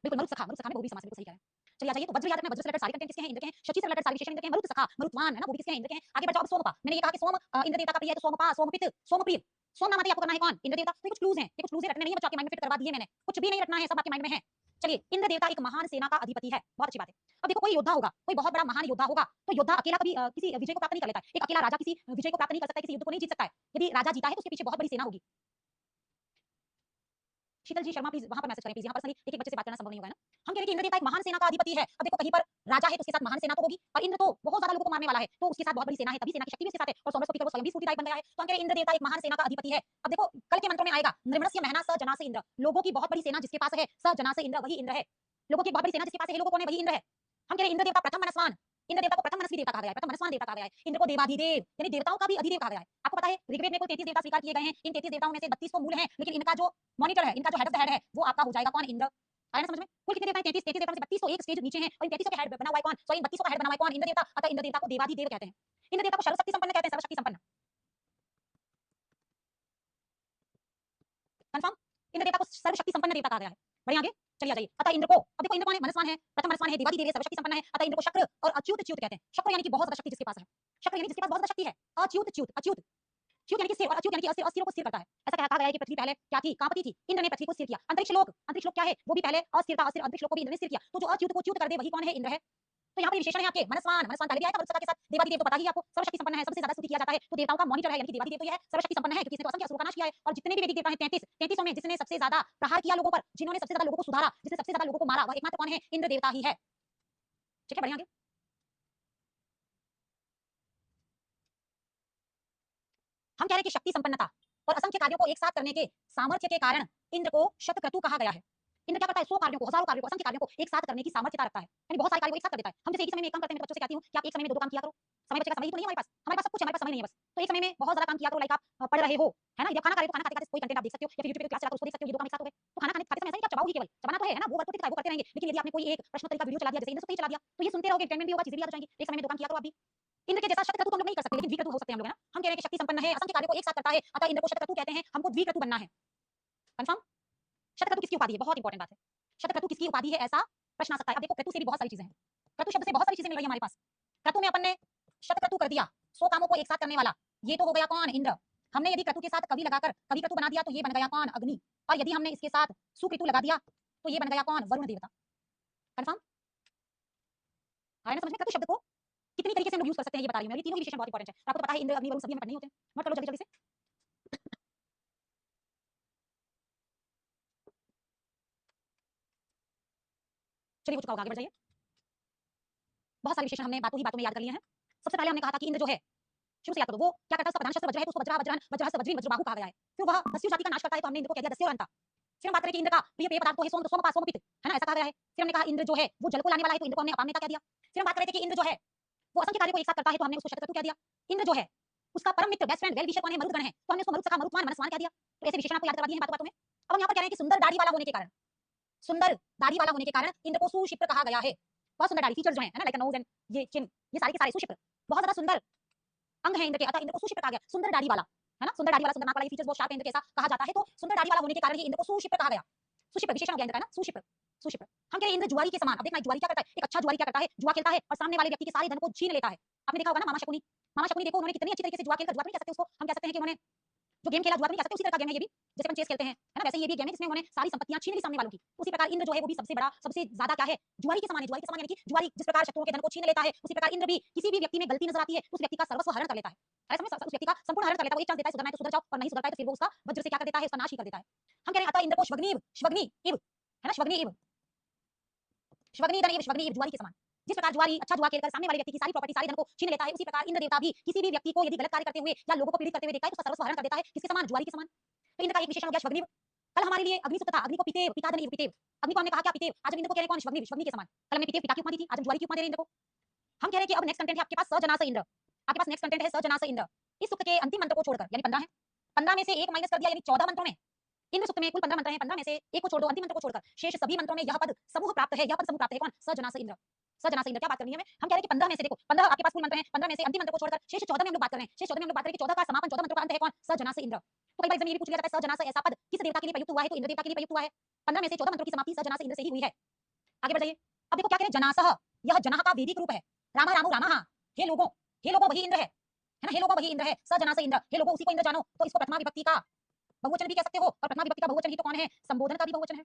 बिल्कुल मरुत सखा, मरुत सखा में वो भी समास, बिल्कुल सही कह रहे हैं। चलिए आ जाइए, तो वज्र याद रखना, वज्र से रिलेटेड सारे कंटेंट किसके हैं? इंद्र के हैं। शची से रिलेटेड सारे विशेषण इंद्र के हैं। मरुत सखा, मरुतवान, है ना, वो भी किसके हैं? इंद्र के हैं। आगे बढ़ जाओ, अब सोमपा, मैंने ये कहा कि सोम इंद्र देवता का प्रिय है, तो सोमपा, सोमपित, सोमप्रिय, सोम नाम आते आपको करना है कौन? इंद्र देवता। तो कुछ क्लूज हैं, ये कुछ क्लूज रटने नहीं है बच्चों, आपके माइंड में फिट करवा दिए मैंने, कुछ भी नहीं रटना है, सब आपके माइंड में है। चलिए, इंद्र देवता एक महान सेना का अधिपति है, बहुत अच्छी बात है। अब देखो कोई योद्धा होगा, कोई बहुत बड़ा महान योद्धा होगा, तो योद्धा अकेला कभी किसी विजय को प्राप्त नहीं कर लेता है। एक अकेला राजा किसी विजय को प्राप्त नहीं कर सकता है, किसी युद्ध को नहीं जीत सकता है। यदि राजा जीता है तो उसके पीछे बहुत बड़ी सेना होगी। शीतल जी शर्मा प्लीज वहां पर मैसेज करें प्लीज, यहाँ पर सही एक एक बच्चे से बात करना संभव नहीं होगा ना। हम कह रहे हैं कि इंद्र देवता एक महान सेना का अधिपति है। अब देखो कहीं पर राजा है तो उसके साथ महान सेना तो होगी, और इंद्र तो बहुत ज्यादा लोगों को मारने वाला है, तो उसके साथ बहुत बड़ी सेना है, तभी सेना की शक्ति भी उसके साथ है, और सोमरस को स्वयं भी स्फूर्तिदायक बन गया है। तो हम कह रहे हैं इंद्र देवता एक महान सेना का अधिपति है। अब देखो कल के मंत्रों में आएगा निर्मणस्य महना स जना से इंद्र, लोगों की बहुत बड़ी सेना जिसके पास है, स जना से इंद्र, वही इंद्र है। लोगों की बहुत बड़ी सेना जिसके पास है, लोगों कौन है? वही इंद्र है। हम कह रहे हैं इंद्र देवता प्रथम मनस्वान, इंद्र देवता को प्रथम मनस्वी देवता कहा गया है, प्रथम मनस्वान देवता कहा गया है। इंद्र को देवाधिदेव यानी देवताओं का भी अधिदेव कहा गया है। आपको पता है ऋग्वेद में कुल 33 देवता स्वीकार किए गए हैं, इन 33 देवताओं में से 32 तो मूल हैं, लेकिन इनका जो मॉनिटर है, इनका जो हेड ऑफ द हेड है, वो आपका हो जाएगा कौन? इंद्र। आया ना समझ में? कुल कितने देवता हैं? 33, 33 देवताओं में से 32 तो एक स्टेज नीचे हैं, और इन 33 का हेड बना हुआ है कौन? सॉरी 32 का हेड बना हुआ है कौन? इंद्र देवता। अतः इंद्र देवता को देवाधिदेव कहते हैं। इंद्र देवता को सर्वशक्ति संपन्न कहते हैं, सर्वशक्ति संपन्न। कंफर्म? इंद्र देवता को सर्वशक्ति संपन्न देवता कहा गया है। बढ़िया आगे चलिए आ जाइए। अतः इंद्र को, अब देखो इंद्र कौन है? मनस्वान है, प्रथम मनस्वान है, देवाधिदेव है, सर्वशक्ति संपन्न है। अतः इंद्र को शक्र और अच्युत च्युत कहते हैं। शक्र यानी कि बहुत ज्यादा शक्ति जिसके पास है, शक्र यानी जिसके पास बहुत ज्यादा शक्ति है। अच्युत च्युत, अच्युत च्युत यानी कि स्थिर, और अच्युत यानी कि अस्थिर, अस्थिरों को स्थिर करता है। ऐसा कहा गया है कि पृथ्वी पहले क्या थी? कांपती थी, इंद्र ने पृथ्वी को स्थिर किया। अंतरिक्ष लोक, अंतरिक्ष लोक क्या है? वो भी पहले अस्थिर था, अस्थिर अंतरिक्ष लोक को भी इंद्र ने स्थिर किया। तो जो अच्युत को च्युत कर दे वही कौन है? इंद्र है। तो यहाँ पर विशेषण है आपके मनस्वान, मनस्वान पहले भी आया था वरुण के साथ, देवाधिदेव तो पता ही है आपको, सर्वशक्ति संपन्न है, सबसे ज्यादा स्तुति किया जाता है, तो देवताओं का मॉनिटर है, यानी कि देवाधिदेव तो ये है, सर्वशक्ति संपन्न है, क्योंकि इसने तो असंख्य असुरों का नाश किया है। और जितने भी वैदिक देवता हैं 33, 33 में जिसने सबसे ज्यादा प्रहार किया लोगों पर, जिन्होंने सबसे ज्यादा लोगों को सुधारा, जिसने सबसे ज्यादा लोगों को मारा, वह एकमात्र कौन है? इंद्र देवता ही है। ठीक है, बढ़िया आगे। हम कह रहे हैं कि शक्ति संपन्नता और असंख्य कार्यों को एक साथ करने के सामर्थ्य के कारण इंद्र को शतक्रतु कहा गया है। इंद्र क्या करता है? 100 कार्यों को, हजारों कार्यों को, असंख्य कार्यों को एक साथ करने की सामर्थ्यता रखता है, यानी बहुत सारे कार्यों को एक साथ कर देता है। हम जैसे एक ही समय में एक काम करते हैं, मैं तो बच्चों से कहती हूँ कि आप एक समय में दो काम किया करो। समय बचेगा, समय ही तो नहीं है हमारे पास सब कुछ है, हमारे पास समय नहीं है बस। तो एक समय में बहुत ज्यादा काम किया करो, लाइक आप पढ़ रहे हो, है ना, या खाना खा रहे हो, खाना खाते खाते कोई कंटेंट आप देख सकते हो, या फिर यूट्यूब पे क्लास चला कर उसको देख सकते हो, ये दो काम एक साथ हो गए। तो खाना खाने खाते समय ऐसा नहीं कि आप चबाओगे, केवल चबाना तो है ना, वो वर्क तो दिखता है, वो करते रहेंगे। लेकिन यदि आपने कोई एक प्रश्नोत्तरी का वीडियो चला दिया, जैसे इंद्र स्तुति चला दिया, तो ये सुनते रहोगे, एंटरटेनमेंट भी होगा, चीजें भी याद हो जाएंगी। एक समय में दो काम किया करो आप भी। इंद्र के जैसा शतक्रतु तो हम लोग नहीं कर सकते, लेकिन द्विक्रतु हो सकते हैं हम लोग, है ना। हम कह रहे हैं कि शक्ति संपन्न है, असंख्य कार्यों को एक साथ करता है, अतः इंद्र को शतक्रतु कहते हैं। हमको द्विक्रतु बनना है। कंफर्म? शतक्रतु किसकी उपाधि है? बहुत इंपॉर्टेंट बात है। शतक्रतु किसकी उपाधि है, ऐसा प्रश्न आ सकता है। अब देखो क्रतु से भी बहुत सारी चीजें हैं, क्रतु शब्द से बहुत सारी चीजें मिल रही है हमारे पास। क्रतु में अपन ने शतक्रतु कर दिया, 100 कामों को एक साथ करने वाला, ये तो हो गया कौन? इंद्र। हमने यदि क्रतु के साथ कवि लगाकर कवि क्रतु बना दिया, तो ये बन गया कौन? अग्नि। और यदि हमने इसके साथ सुकृतु लगा दिया, तो ये बन गया कौन? वरुण देवता। कंफर्म? आया ना समझ में? क्रतु शब्द को कितनी तरीके से हम लोग यूज कर सकते हैं ये बता रही हूं मैं। ये तीनों ही विशेषण बहुत इंपॉर्टेंट है, आपको तो पता है इंद्र अग्नि वरुण सभी में पढ़ने ही होते हैं। नोट कर लो जल्दी जल्दी से। चलिए हो चुका होगा, आगे बढ़ जाइए। बहुत सारे विशेषण हमने बातों ही बातों में याद कर लिए हैं। सबसे पहले हमने कहा था कि इंद्र जो है, शुरू से याद करो, वो क्या करता है? उसका प्रधान शस्त्र वज्र है, तो उसको वज्रा वज्रहन वज्रहस्त वज्री वज्रबाहु कहा गया है। फिर वह दस्यु जाति का नाश करता है, तो हमने इंद्र को कह दिया दस्यु और अंता। फिर हम बात करें कि इंद्र का प्रिय पेय पदार्थ तो है सोम, तो सोमपा सोमपित, है ना, ऐसा कहा गया है। फिर हमने कहा इंद्र जो है वो जल को लाने वाला है, तो इंद्र को हमने अपाम नेता कह दिया। फिर हम बात कर रहे थे कि इंद्र जो है वो असंख्य कार्यों को एक साथ करता है, तो हमने उसको शतक्रतु कह दिया। इंद्र जो है उसका परम मित्र, बेस्ट फ्रेंड, वेल विशर कौन है? मरुदगण है। तो हमने उसको मरुत सखा, मरुत्मान, मनस्वान कह दिया। तो ऐसे विशेषण आपको याद करवा दिए हैं बातों बातों में। अब हम यहाँ पर कह रहे हैं कि सुंदर दाढ़ी वाला होने के कारण, सुंदर दाढ़ी वाला होने के कारण इंद्र को सुशिप्र कहा गया है। बहुत सुंदर दाढ़ी, फीचर्स जो है ना, लाइक नोज एंड ये चिन, ये सारे के सारे सुशिप्र, बहुत ज्यादा सुंदर अंग है इंद्र के, अतः इंद्र को सुशिप्र कहा गया। सुंदर दाढ़ी वाला, है ना, सुंदर दाढ़ी वाला, सुंदर नाक वाला, ये फीचर्स बहुत शार्प है इंद्र के, ऐसा कहा जाता है। तो सुंदर दाढ़ी वाला होने के कारण ही इंद्र को सुशिप्र कहा गया। सुशिप्र विशेषण हो गया इंद्र का ना, सुशिप्र, सुशिप्र। हम कह रहे हैं इंद्र जुआरी के समान। अब देखना जुआरी क्या करता है, एक अच्छा जुआरी क्या करता है, जुआ खेलता है और सामने वाले व्यक्ति के सारे धन को छीन लेता है। आपने देखा होगा ना मामा शकुनी, मामा शकुनी देखो उन्होंने कितनी अच्छी तरीके से जुआ खेलकर, जुआ नहीं कह सकते उसको, हम कह सकते हैं कि उन्होंने जो गेम खेला, जुआ नहीं कह सकते, उसी तरह का गेम है ये भी, जैसे अपन चेस खेलते हैं, है ना, वैसे ये भी गेम है जिसमें उन्होंने सारी संपत्तियां छीन ली सामने वालों की। उसी प्रकार इंद्र जो है वो भी सबसे बड़ा, सबसे ज्यादा क्या है, जुआरी के समान है। जुआरी के समान यानी कि जुआरी जिस प्रकार शत्रुओं के धन को छीन लेता है, उसी प्रकार इंद्र भी किसी भी व्यक्ति में गलती नजर आती है उस व्यक्ति का सर्वस्व हरण कर लेता है। उस व्यक्ति का संपूर्ण हरण कर लेता है। वो एक चांस देता है सुधरना है तो सुधर जाओ, और नहीं सुधरता है तो फिर वो उसका वज्र से क्या कर देता है, उसका नाश ही कर देता है। हम कह रहे हैं अतः इंद्र को श्वग्नीव, श्वग्नि इव, है ना, श्वग्नि इव, श्वग्नि धन इव, श्वग्नि इव, जुआरी के समान। जिस प्रकार जुआरी अच्छा जुआ खेलकर सामने वाले व्यक्ति की सारी प्रॉपर्टी, सारे धन को छीन लेता है, उसी प्रकार इंद्र देवता भी किसी भी व्यक्ति को यदि गलत कार्य करते हुए या लोगों को पीड़ित करते हुए देखता है तो उसका सर्वस्व हरण कर देता है। किसके समान, जुआरी के समान। तो इंद्र का एक विशेषण हो गया श्वग्निव। कल हमारे लिए अग्नि सूक्त था, अग्नि को पितेव, पिताधन इव, पितेव। अग्नि को हमने कहा क्या, पितेव। आज हम इंद्र को कह रहे हैं कौन, श्वग्निव, श्वग्नि के समान। कल हमने पितेव पिता की उपमा दी थी, आज हम जुआरी की उपमा दे रहे हैं इंद्र को। हम कह रहे हैं कि अब नेक्स्ट कंटेंट है आपके पास सजनास इंद्र। आपके पास नेक्स्ट कंटेंट है सजनास इंद्र। इस सूक्त के अंतिम मंत्र को छोड़कर, यानी 15 है, 15 में से एक माइनस कर दिया, यानी 14 मंत्रों में, इंद्र सूक्त में कुल 15 मंत्र हैं, 15 में से एक को छोड़ दो, अंतिम मंत्र को छोड़कर शेष सभी मंत्रों में यह पद समूह प्राप्त है। यह पद समूह प्राप्त है कौन, सजनास इंद्र। सजनास इंद्र क्या बात करनी है हमें, हम कह रहे हैं कि 15 में से देखो 15 आपके पास कुल मंत्र हैं, 15 में से अंतिम मंत्र को छोड़कर शेष 14 में हम लोग बात कर रहे हैं। शेष 14 में हम लोग बात करें कि 14 का समापन, 14 मंत्रों का अंत है कौन, सजनास इंद्र। तो कई बार ये भी पूछ लिया जाता है सजनास ऐसा पद किस देवता के लिए प्रयुक्त हुआ है, तो इंद्र देवता के लिए प्रयुक्त हुआ है। 15 में से 14 मंत्रों की समाप्ति सजनास इंद्र से ही हुई है। आगे बढ़ जाइए। अब देखो क्या कह रहे हैं, जनासह, यह जनः का वैदिक रूप है। रामा रामो रामः, हे लोगों, हे लोगों वही इंद्र है ना, हे लोगों वही इंद्र है। सजनास इंद्र, हे लोगों उसी को इंद्र जानो। तो इसको प्रथमा विभक्ति का बहुवचन भी कह सकते हो, और प्रथमा विभक्ति का बहुवचन ही तो कौन है, संबोधन का भी बहुवचन है।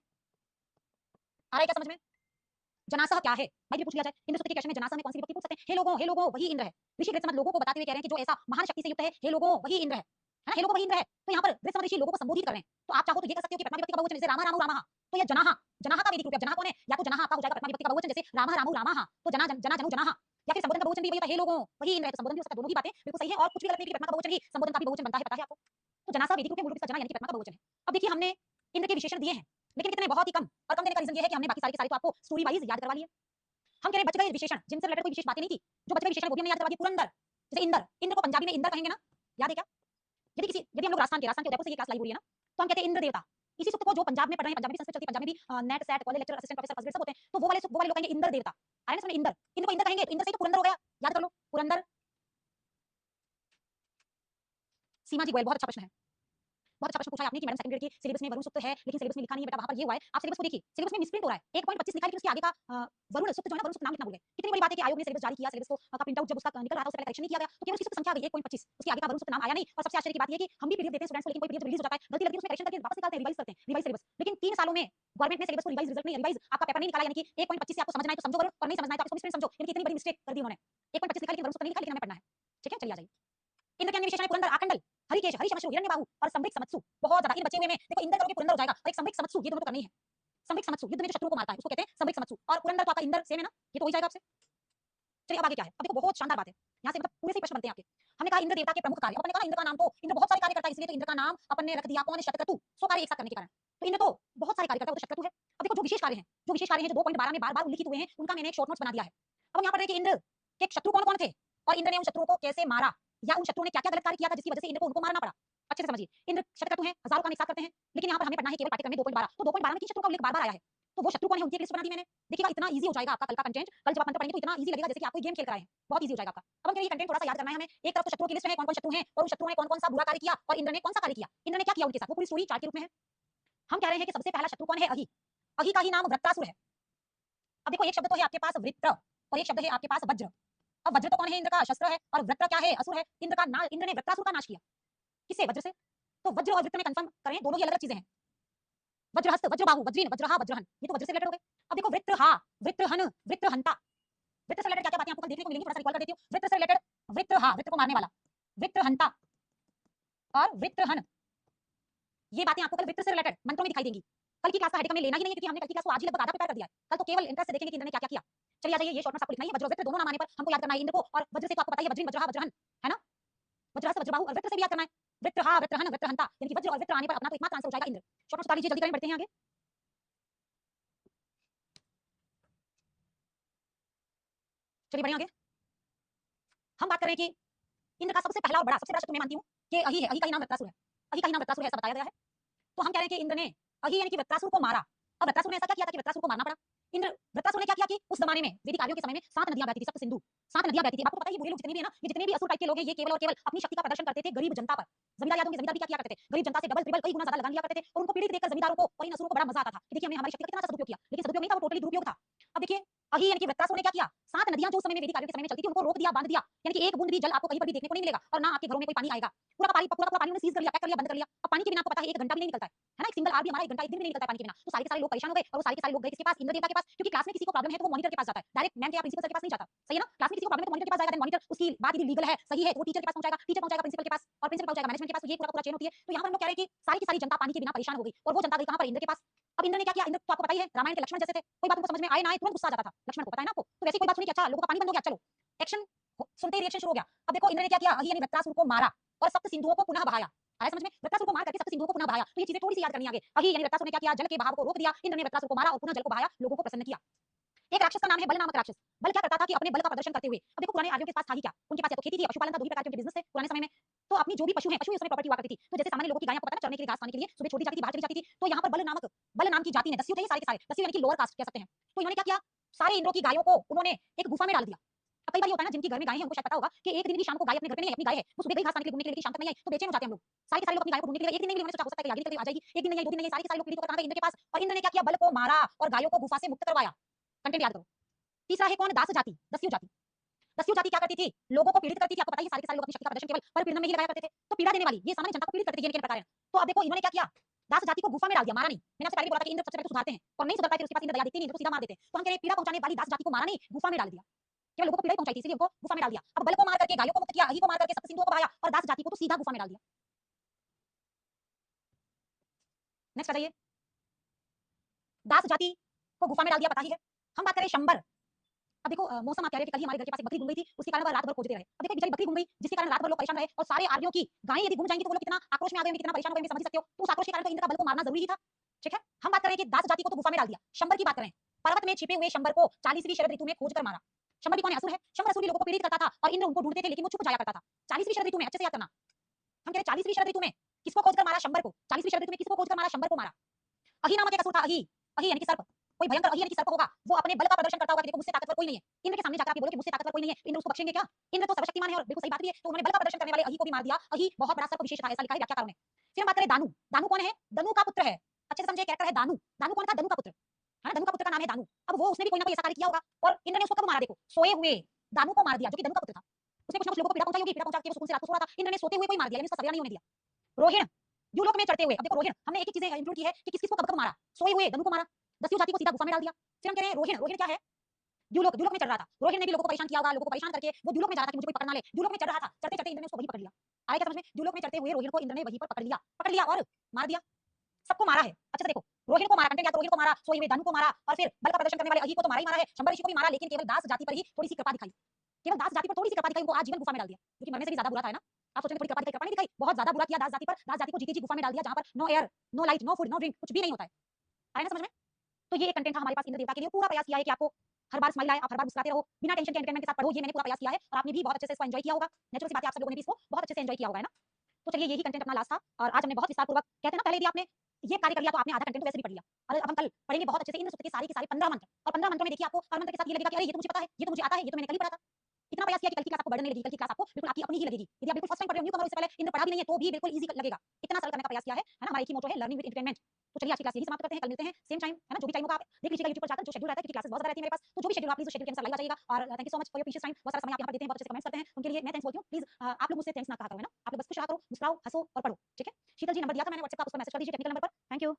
आ रहा है क्या समझ में। जनासह क्या है भाई, ये पूछ लिया जाए इंद्र स्तुति के क्वेश्चन में, जनासह में कौन सी विभक्ति पूछ सकते हैं। हे लोगों वही इंद्र है। ऋषि गृहस्थ लोगों को बताते हुए कह रहे हैं कि जो ऐसा महान शक्ति से युक्त है, हे लोगों वही इंद्र है ना, हे लोगों वही इंद्र है। तो यहाँ पर गृहस्थ ऋषि लोगों को संबोधित कर रहे हैं। तो आप चाहो तो ये कह सकते हो कि प्रथमा विभक्ति का बहुवचन जैसे रामा रामो रामः, तो ये जनाह, जनाह का वैदिक रूप है। जनाह कौन है, या तो जनाह आपका हो जाएगा प्रथमा विभक्ति का बहुवचन जैसे रामा रामो रामः, तो जना जना जनु जनाह, या फिर संबोधन का बहुवचन भी वही होता है, हे लोगों वही इंद्र है। तो संबोधन भी हो सकता है, दोनों ही बातें बिल्कुल सही है, और कुछ भी गलत नहीं कि प्रथमा का बहुवचन ही संबोधन का भी बहुवचन बनता है, पता है आपको। तो जनासा वैदिक रूप में मूल रूप से जना यानी कि प्रथमा का बहुवचन है। अब देखिए हमने इंद्र के विशेषण दिए हैं, लेकिन कितने, बहुत ही कम, और कम देने का रीजन ये है कि हमने बाकी सारे के सारे तो आपको स्टोरी वाइज याद करवा लिए। हम कह रहे बच गए विशेषण जिनसे रिलेटेड कोई विशेष बातें नहीं थी, जो बच गए विशेषण वो भी हमने याद करवा दिए। पुरंदर, जैसे इंद्र, इंद्र को पंजाबी में इंद्र कहेंगे ना, याद है क्या। यदि हम लोग राजस्थान के उदयपुर से ये क्लास लाई हो रही है ना, तो हम कहते हैं इंद्र देवता। इसी सूक्त को जो पंजाब में पढ़ रहे हैं, पंजाबी संस्कृत चलती है, पंजाबी भी net set college lecture assistant professor first grade सब होते हैं, तो वो वाले लोग कहेंगे इंद्र देवता। आ रहे हैं समझ, इंद्र, इंद्र को इंद्र कहेंगे तो इंद्र से तो पुरंदर हो गया, याद कर लो पुरंदर। सीमा जी गोयल, बहुत अच्छा प्रश्न है, बहुत अच्छा प्रश्न पूछा है आपने कि मैडम सेकंड ग्रेड की सिलेबस में वरुण सूक्त है, लेकिन सिलेबस में लिखा नहीं है बेटा, वहां पर ये हुआ है। आप सिलेबस को देखिए, सिलेबस में मिसप्रिंट हो रहा है, 1.25 लिखा है लेकिन उसके आगे का वरुण सूक्त जो है ना, वरुण सूक्त नाम लिखना भूल गए। कितनी बड़ी बात है कि आयोग ने सिलेबस जारी किया, सिलेबस को का प्रिंट आउट जब उसका निकल रहा था उससे पहले करेक्शन नहीं किया गया, तो केवल उसकी सूक्त संख्या आ गई 1.25, उसके आगे का वरुण सूक्त नाम आया नहीं। और सबसे आश्चर्य की बात ये है कि हम भी पीडीएफ देते हैं स्टूडेंट्स को, लेकिन कोई पीडीएफ रिलीज हो जाता है, गलती लगती है उसमें करेक्शन करके वापस निकालते हैं, रिवाइज करते हैं, रिवाइज सिलेबस। लेकिन 3 सालों में गवर्नमेंट ने सिलेबस को रिवाइज, रिजल्ट नहीं रिवाइज आपका पेपर नहीं निकाला, यानी कि 1.25 से आपको समझना है तो समझो वरुण, और नहीं समझना है तो आप इसको मिसप्रिंट समझो, यानी कि इतनी बड़ी मिस्टेक कर दी उन्होंने। 1.25 लिखा लेकिन वरुण सूक्त नहीं लिखा, लेकिन हमें पढ़ना है, ठीक है, चलिए आ जाइए। इंद्र के अन्य विशेषण है पुरंदर, आकंडल, हरिकेश, हरिशमश्रु, हिरण्यबाहु और संबिक समत्सु। बहुत ज्यादा इन बचे हुए में देखो, इंद्र करोगे पुरंदर हो जाएगा, और एक संबिक समत्सु, ये दोनों तो करनी है। संबिक समत्सु युद्ध में जो शत्रु को मारता है उसको कहते हैं संबिक समत्सु, और पुरंदर तो आपका इंद्र सेम है ना, ये तो हो ही जाएगा आपसे। चलिए अब आगे क्या है, अब देखो बहुत शानदार बात है, यहाँ से मतलब पूरे से प्रश्न बनते हैं आपके। हमने कहा इंद्र देवता के प्रमुख कार्य, अपन ने कहा इंद्र का नाम, तो इंद्र बहुत सारे कार्य करता है, इसलिए तो इंद्र का नाम अपन ने रख दिया कौन है, शतक्रतु, 100 कार्य एक साथ करने के कारण। तो इंद्र तो बहुत सारे कार्य करता है, वो तो शतक्रतु है। अब देखो जो विशेष कार्य हैं, जो विशेष कार्य हैं, जो 2.12 में बार बार उल्लिखित हुए हैं, उनका मैंने एक शॉर्ट नोट्स बना दिया है। अब हम यहाँ पर देखिए इंद्र के शत्रु कौन कौन थे, और इंद्र ने उन शत्रुओं को कैसे मारा, या उन शत्रुओं ने क्या क्या गलत कार्य किया था जिसकी वजह से इंद्र को उनको मारना पड़ा। अच्छे से समझिए, इंद्र शतक्रतु हैं, हजारों काम एक साथ करते हैं, लेकिन यहाँ पर हमें पढ़ना है केवल पाठ्यक्रम में 2.12, तो 2.12 में किन शत्रुओं का उल्लेख बार बार आया है, तो वो शत्रु कौन है उनकी एक लिस्ट बना दी मैंने। देखिएगा इतना ईजी हो जाएगा आपका कल का कंटेंट, कल जब आप मंत्र पढ़ेंगे तो इतना ईजी लगेगा जैसे कि आप कोई गेम खेल कर आए हैं, बहुत ईजी हो जाएगा आपका। अब हम ये कंटेंट थोड़ा सा याद करना है हमें। एक तरफ तो शत्रुओं की लिस्ट है, कौन कौन शत्रु हैं, और उन शत्रुओं ने कौन कौन सा बुरा कार्य किया, और इंद्र ने कौन सा कार्य किया, इंद्र ने क्या किया उनके साथ, वो पूरी स्टोरी चार्ट के रूप में है। हम कह रहे हैं कि सबसे पहला शत्रु कौन है, अहि, अहि का ही नाम वृत्रासुर है। अब देखो एक शब्द तो है आपके पास वृत्र, और एक शब्द है आपके पास वज्र। अब वज्र तो कौन है, इंद्र का शस्त्र है, और वृत्र क्या है, असुर है। इंद्र ने वृत्रासुर का नाश किया, किससे, वज्र से। तो वज्र और वृत्र में कंफर्म करें, दोनों ही अलग अलग चीजें हैं। वज्रहस्त, वज्रबाहु, वज्रीन, वज्रहा, वज्रहन, ये तो वज्र से रिलेटेड हो गए। अब देखो वृत्रहा, वृत्रहन, वृत्रहंता, वृत्र से रिलेटेड क्या क्या बातें आपको कल देखने को मिलेंगी, थोड़ा सा रिकॉल कर देती हूँ। वृत्र से रिलेटेड वृत्रहा, वृत्र को मारने वाला, वृत्रहंता और वृत्रहन, ये बातें आपको कल वृत्र से रिलेटेड मंत्रों में दिखाई देंगी। कल की क्लास का हेडिंग हमें लेना ही नहीं है, क्योंकि हमने कल की क्लास को आज ही लगभग आधा प्रिपेयर कर दिया है। कल तो केवल इंटरेस्ट से देखेंगे कि इंद्र ने क्या क्या किया। चलिए आ जाइए, ये शॉर्ट नोट्स आपको लिखना है, वज्र वृत्र दोनों नाम आने पर हमको याद करना है इंद्र को, और वज्र से तो आपको पता ही है, वज्रीन, वज्रहा, वज्रहन, है ना, वज्रहस्त, वज्रबाहु, और वृत्र से भी याद करना है, वृत्रहा, वृत्रहन, वृत्रहंता, यानी कि वज्र और वृत्र आने पर अपना तो एकमात्र आंसर हो जाएगा इंद्र। शॉर्ट नोट्स उतार लीजिए, जल्दी करें, बढ़ते हैं आगे। चलिए बढ़े आगे। हम बात करें कि इंद्र का सबसे पहला और बड़ा, सबसे बड़ा शत्रु मैं मानती हूँ कि अहि है, अहि का ही नाम वृत्रासुर है। अहि का ही नाम वृत्रासुर है, ऐसा बताया गया है। तो हम कह रहे हैं कि इंद्र ने अहि यानी कि वृत्रासुर को मारा। अब वृत्रासुर ने ऐसा क्या किया था कि वृत्रासुर को मारना पड़ा। इंद्र वृत्रासुर ने क्या किया कि उस जमाने में, वैदिक कालियों के समय में 7 नदियां बहती थी, सप्त सिंधु, 7 नदियां बहती थी। आपको पता है ये बुरे लोग जितने भी है ना, ये जितने भी असुर टाइप के लोग हैं, ये केवल और केवल अपनी शक्ति का प्रदर्शन करते थे गरीब जनता पर। जमींदार याद होंगे, जमींदार भी क्या किया करते थे, गरीब जनता से डबल ट्रिपल कई गुना ज्यादा लगान लिया करते थे और उनको पीड़ित देखकर जमींदारों को और इन असुरों को बड़ा मजा आता था कि देखिए हमने हमारी शक्ति का कितना अच्छा सदुपयोग किया। लेकिन सदुपयोग नहीं था, वो टोटली दुरुपयोग था। अब देखिए अहि यानी कि वृत्रासुर ने क्या किया, 7 नदियां जो उस समय में वैदिक कालियों के समय में चलती थी उनको रोक दिया, बांध दिया। यानी कि एक बूंद भी जल आपको कहीं पर भी देखने को नहीं मिलेगा और ना आपके घरों में कोई पानी आएगा। पूरा का पूरा पानी उन्होंने सीज कर लिया, पैक कर लिया, बंद कर लिया। अब पानी के बिना आपको पता है 1 घंटा भी नहीं निकलता है ना, एक सिंगल आवर भी हमारा 1 घंटा 1 दिन भी नहीं निकलता है पानी के बिना। तो सारे के सारे लोग परेशान हो गए और वो सारे के सारे लोग गए किसके पास, इंद्र देवता के पास। क्योंकि क्लास में किसी को प्रॉब्लम है तो वो मॉनिटर के पास जाता है, डायरेक्ट मैम के या प्रिंसिपल सर के पास नहीं जाता। सही है ना, क्लास में किसी को प्रॉब्लम है तो मॉनिटर के पास जाएगा, देन मॉनिटर उसकी बात यदि लीगल है, सही है, तो वो टीचर के पास पहुंचाएगा, टीचर पहुंचाएगा प्रिंसिपल के पास और प्रिंसिपल पहुंचाएगा मैनेजमेंट के पास। तो ये पूरा पूरा चेन होती है। तो यहाँ पर हम लोग कह रहे हैं कि सारी की सारी जनता पानी के बिना परेशान हो गई और वो जनता गई कहां पर, इंद्र के पास। अब इंद्र ने क्या किया, इंद्र तो आपको पता ही है रामायण के लक्ष्मण जैसे थे, कोई बात उनको समझ में आए ना आए तुरंत गुस्सा आ जाता था। लक्ष्मण को पता है ना आपको, तो वैसे कोई बात सुनी कि अच्छा लोगों का पानी बंद हो गया, चलो एक्शन, सुनते ही रिएक्शन शुरू हो गया। अब देखो इंद्र ने क्या किया, अहि यानी वृत्रासुर को मारा और सप्त सिंधुओं को पुनः बहाया। आया समझ में, वृत्रासुर को मार करके सप्त सिंधुओं को पुनः बहाया। तो ये चीजें थोड़ी सी याद करनी आगे। अहि यानी वृत्रासुर ने क्या किया, जल के बहाव को रोक दिया, इंद्र ने वृत्रासुर को मारा और पुनः जल को बहाया, लोगों को प्रसन्न किया। एक राक्षस का नाम है बल नामक राक्षस। बल क्या करता था कि अपने बल का प्रदर्शन करते हुए, अब देखो पुराने आर्यों के पास था ही क्या, उनके पास या तो खेती थी, पशुपालन था, दो ही प्रकार के उनके बिजनेस थे पुराने समय में। तो अपनी जो भी पशु है, पशु ही उस समय प्रॉपर्टी हुआ करती थी। तो जैसे सामान्य लोगों की गाय आपको पता है चरने के लिए, घास खाने के लिए सुबह छोड़ी जाती थी, बाहर चली जाती थी। तो यहाँ पर बल नाम की जाति ने, दस्यु थे सारे के सारे, दस्यु यानी कि लोअर कास्ट कह सकते हैं। तो इन्होंने क्या किया, सारे इंद्रों की गायों को उन्होंने एक गुफा में डाल दिया। अब कई बार होता है ना, जिनकी घर में गाय है उनको शायद पता होगा कि एक दिन भी शाम को गाय अपने घर पे नहीं है, अपनी गाय है वो सुबह गई घास खाने के लिए, घूमने के लिए, लेकिन शाम तक नहीं आई तो बेचैन हो जाते हैं हम लोग। सारे के सारे लोग अपनी गाय को ढूंढने के लिए, एक दिन नहीं मिली, उन्होंने सोचा हो सकता है कि आगे निकल आ जाएगी, एक दिन नहीं आई, 2 दिन नहीं आई, सारे के सारे लोग पीड़ित होकर कहां गए, इंद्र के पास। और इंद्र ने क्या किया, बल को मारा और गायों को गुफा से मुक्त करवाया। कंटेंट याद करो। तीसरा है कौन, दास जाति, दस्यु जाति। दस्यु जाति क्या करती थी, लोगों को पीड़ित करती थी। आपको पता है सारे के सारे लोग अपनी शक्ति का प्रदर्शन केवल परपीड़न में ही लगाया करते थे। तो पीड़ा देने वाली ये सामान्य जनता को पीड़ित करती थी, ये प्रकार है। तो अब देखो इन्होंने क्या किया, दास जाति को गुफा में डाल दिया, मारा नहीं। मैंने आपसे पहले बोला था कि इंद्र सबसे पहले तो सुधारते हैं और नहीं सुधरता है फिर उसके पास इंद्र दया दिखती नहीं, इंद्र को सीधा मार देते हैं। तो हम कह रहे हैं पीड़ा पहुंचाने वाली दास जाति को मारा नहीं, गुफा में डाल दिया, केवल लोगों को पीड़ा पहुंचाई थी इसलिए उनको गुफा में डाल दिया। अब बल को मार करके गायों को मुक्त किया, अहि को मार करके सप्त सिंधुओं को बहाया और दास जाति को तो सीधा गुफा में डाल दिया। नेक्स्ट आ जाइए, दास जाति को गुफा में डाल दिया, पता ही है। हम बात करें शंबर। अब देखो मौसम आप कह रहे थे कल ही हमारे घर के पास एक बकरी घूम गई थी, उसके कारण वह रात भर खोजते रहे। अब देखो बेचारी बकरी घूम गई जिसके कारण रात भर लोग परेशान रहे और सारे आर्यों की गायें यदि घूम जाएंगी तो वो लोग कितना आक्रोश में आ गए होंगे, कितना परेशान हो गए होंगे, समझ सकते हो। तो उस आक्रोश के कारण तो इंद्र का बल को मारना जरूरी ही था। ठीक है, हम बात कर रहे हैं कि दास जाति को तो गुफा में डाल दिया, शंबर की बात करें। पर्वत में छिपे हुए शंबर को 40वीं शरद ऋतु में खोज कर मारा। शंबर भी कौन है, असुर है। शंबर असुर लोगों को पीड़ित करता था और इंद्र उनको ढूंढते थे लेकिन वो छुप जाया करता था। 40वीं शरद ऋतु में, अच्छे से याद करना, हम कह रहे 40वीं शरद ऋतु में किसको खोजकर मारा, शंबर को। 40वीं शरद ऋतु में किसको खोजकर मारा, शंबर को मारा। अहि नामक एक असुर था, अहि, अहि यानी कि सर्प। कोई भयंकर अहि यानी कि सर्प होगा, वो अपने बल का प्रदर्शन करता होगा कि देखो मुझसे ताकतवर कोई नहीं है। इंद्र के सामने जाकर आप ये बोलो कि मुझसे ताकतवर कोई नहीं है, इंद्र उसको बख्शेंगे क्या। इंद्र तो सर्वशक्तिमान है और बिल्कुल सही बात भी है। तो उन्होंने बल का प्रदर्शन करने वाले अहि को भी मार दिया। अहि बहुत बड़ा सर्प विशेष था, ऐसा लिखा है व्याख्याकारों ने। फिर हम बात करें दानु। दानु कौन है, दनु का पुत्र है। अच्छे से समझे, कैरेक्टर है दानु। दानु कौन था, दनु का पुत्र है ना, दनु का पुत्र का नाम है दानु। अब वो उसने भी कोई ना कोई ऐसा कार्य किया होगा और इंद्र ने उसको कब मारा, देखो सोए हुए दानु को मार दिया जो कि दनु का पुत्र था। उसने कुछ ना कुछ लोगों को पीड़ा पहुंचाई होगी, पीड़ा पहुंचा के वो सुकून से रात को सो रहा था, इंद्र ने सोते हुए कोई मार दिया, यानी उसका सवेरा नहीं होने दिया। रोहिण, द्युलोक में चढ़ते हुए। अब देखो रोहिण, हमने एक ही चीजें इंक्लूड की है कि किस किस को कब कब मारा। सोए हुए दनु को मारा, दस्यु जाति को सीधा गुफा में डाल दिया। फिर हम कह रहे हैं रोहिण, रोहिण क्या है, द्युलोक, द्युलोक में चढ़ रहा था। रोहिण ने भी लोगों को परेशान किया होगा, लोगों को परेशान करके वो द्युलोक में जा रहा था कि मुझे कोई पकड़ ना ले। द्युलोक में चढ़ रहा था, चढ़ते चढ़ते इंद्र ने उसको वहीं पकड़ लिया। आया क्या समझ में, द्युलोक में चढ़ते हुए रोहिण को इंद्र ने वहीं पर पकड़ लिया और मार दिया। सबको मारा है, अच्छे से देखो। रोहिण को मारा, कंटेंट क्या, तो रोहिण को मारा, सोए हुए दानु को मारा और फिर बल का प्रदर्शन करने वाले अहि को तो मारा ही मारा है, शंबर ऋषि को भी मारा, लेकिन केवल दास जाति पर ही थोड़ी सी कृपा दिखाई। केवल दास जाति पर थोड़ी सी कृपा दिखाई, उनको आजीवन गुफा में डाल दिया, क्योंकि मरने से भी ज्यादा बुरा था ना। आप सोचेंगे थोड़ी कृपा नहीं दिखाई, बहुत ज्यादा बुरा किया दास जाति पर। दास जाति को जीती जी गुफा में डाल दिया, जहां पर no air, no light, no food, no drink, कुछ भी नहीं होता है। आया ना समझ में। तो ये एक कंटेंट था हमारे पास इंद्र देवता के लिए। पूरा प्रयास किया है कि आपको हर बार स्माइल आए, आप हर बार मुस्कुराते रहो, बिना टेंशन के एंटरटेनमेंट के साथ पढ़ो। ये मैंने पूरा प्रयास किया है और आपने भी बहुत अच्छे से इसको एंजॉय किया होगा। नेचुरल सी बात है, आप सब लोगों ने भी इसको बहुत अच्छे से एंजॉय किया होगा, है ना। तो चलिए यही कंटेंट अपना लास्ट था और आज हमने बहुत विस्तार पूर्वक, कहते हैं ना, पहले यदि आपने ये कार्य कर लिया तो आपने आधा कंटेंट वैसे भी पढ़ लिया। और अब हम कल पढ़ेंगे बहुत अच्छे से इंद्र सूक्त के सारे 15 मंत्र। और 15 मंत्रों में देखिए आपको हर मंत्र के साथ ये लगेगा कि अरे ये तो मुझे पता है, ये तो मुझे आता है, ये तो मैंने कल ही पढ़ा था। इतना प्रयास किया कि कल की क्लास आपको बर्डन नहीं लगेगी, कल की क्लास आपको बिल्कुल आपकी अपनी ही लगेगी। यदि आप बिल्कुल फर्स्ट टाइम पढ़ रहे हो, न्यू कमर, इससे पहले इंद्र पढ़ा भी नहीं है, तो भी बिल्कुल ईजी लगेगा। इतना सरल करने का प्रयास किया है ना। हमारा एक ही मोटो है, लर्निंग विद एंटरटेनमेंट। तो चलिए आज की क्लास यही समाप्त करते हैं, कल मिलते हैं सेम टाइम, है ना। जो भी टाइम होगा आप देख लीजिएगा यूट्यूब पर जाकर, जो शेड्यूल रहता है, क्योंकि क्लासेस बहुत ज्यादा रहती है मेरे पास। तो जो भी शेड्यूल आप प्लीज शेड्यूल के अनुसार लगा जाइएगा। और thank you so much for your precious time. बहुत सारा समय आप यहाँ पर देते हैं, बहुत अच्छे से कमेंट्स करते हैं, उनके लिए मैं थैंक्स बोलती हूँ। प्लीज आप लोग मुझसे थैंक्स ना कहा करो, है ना। आप लोग बस खुश रहा करो, मुस्कुराओ, हंसो और पढ़ो, ठीक है। शीतल जी नंबर दिया था मैंने व्हाट्सएप का, उस पर मैसेज कर दीजिए टेक्निकल नंबर पर। Thank you.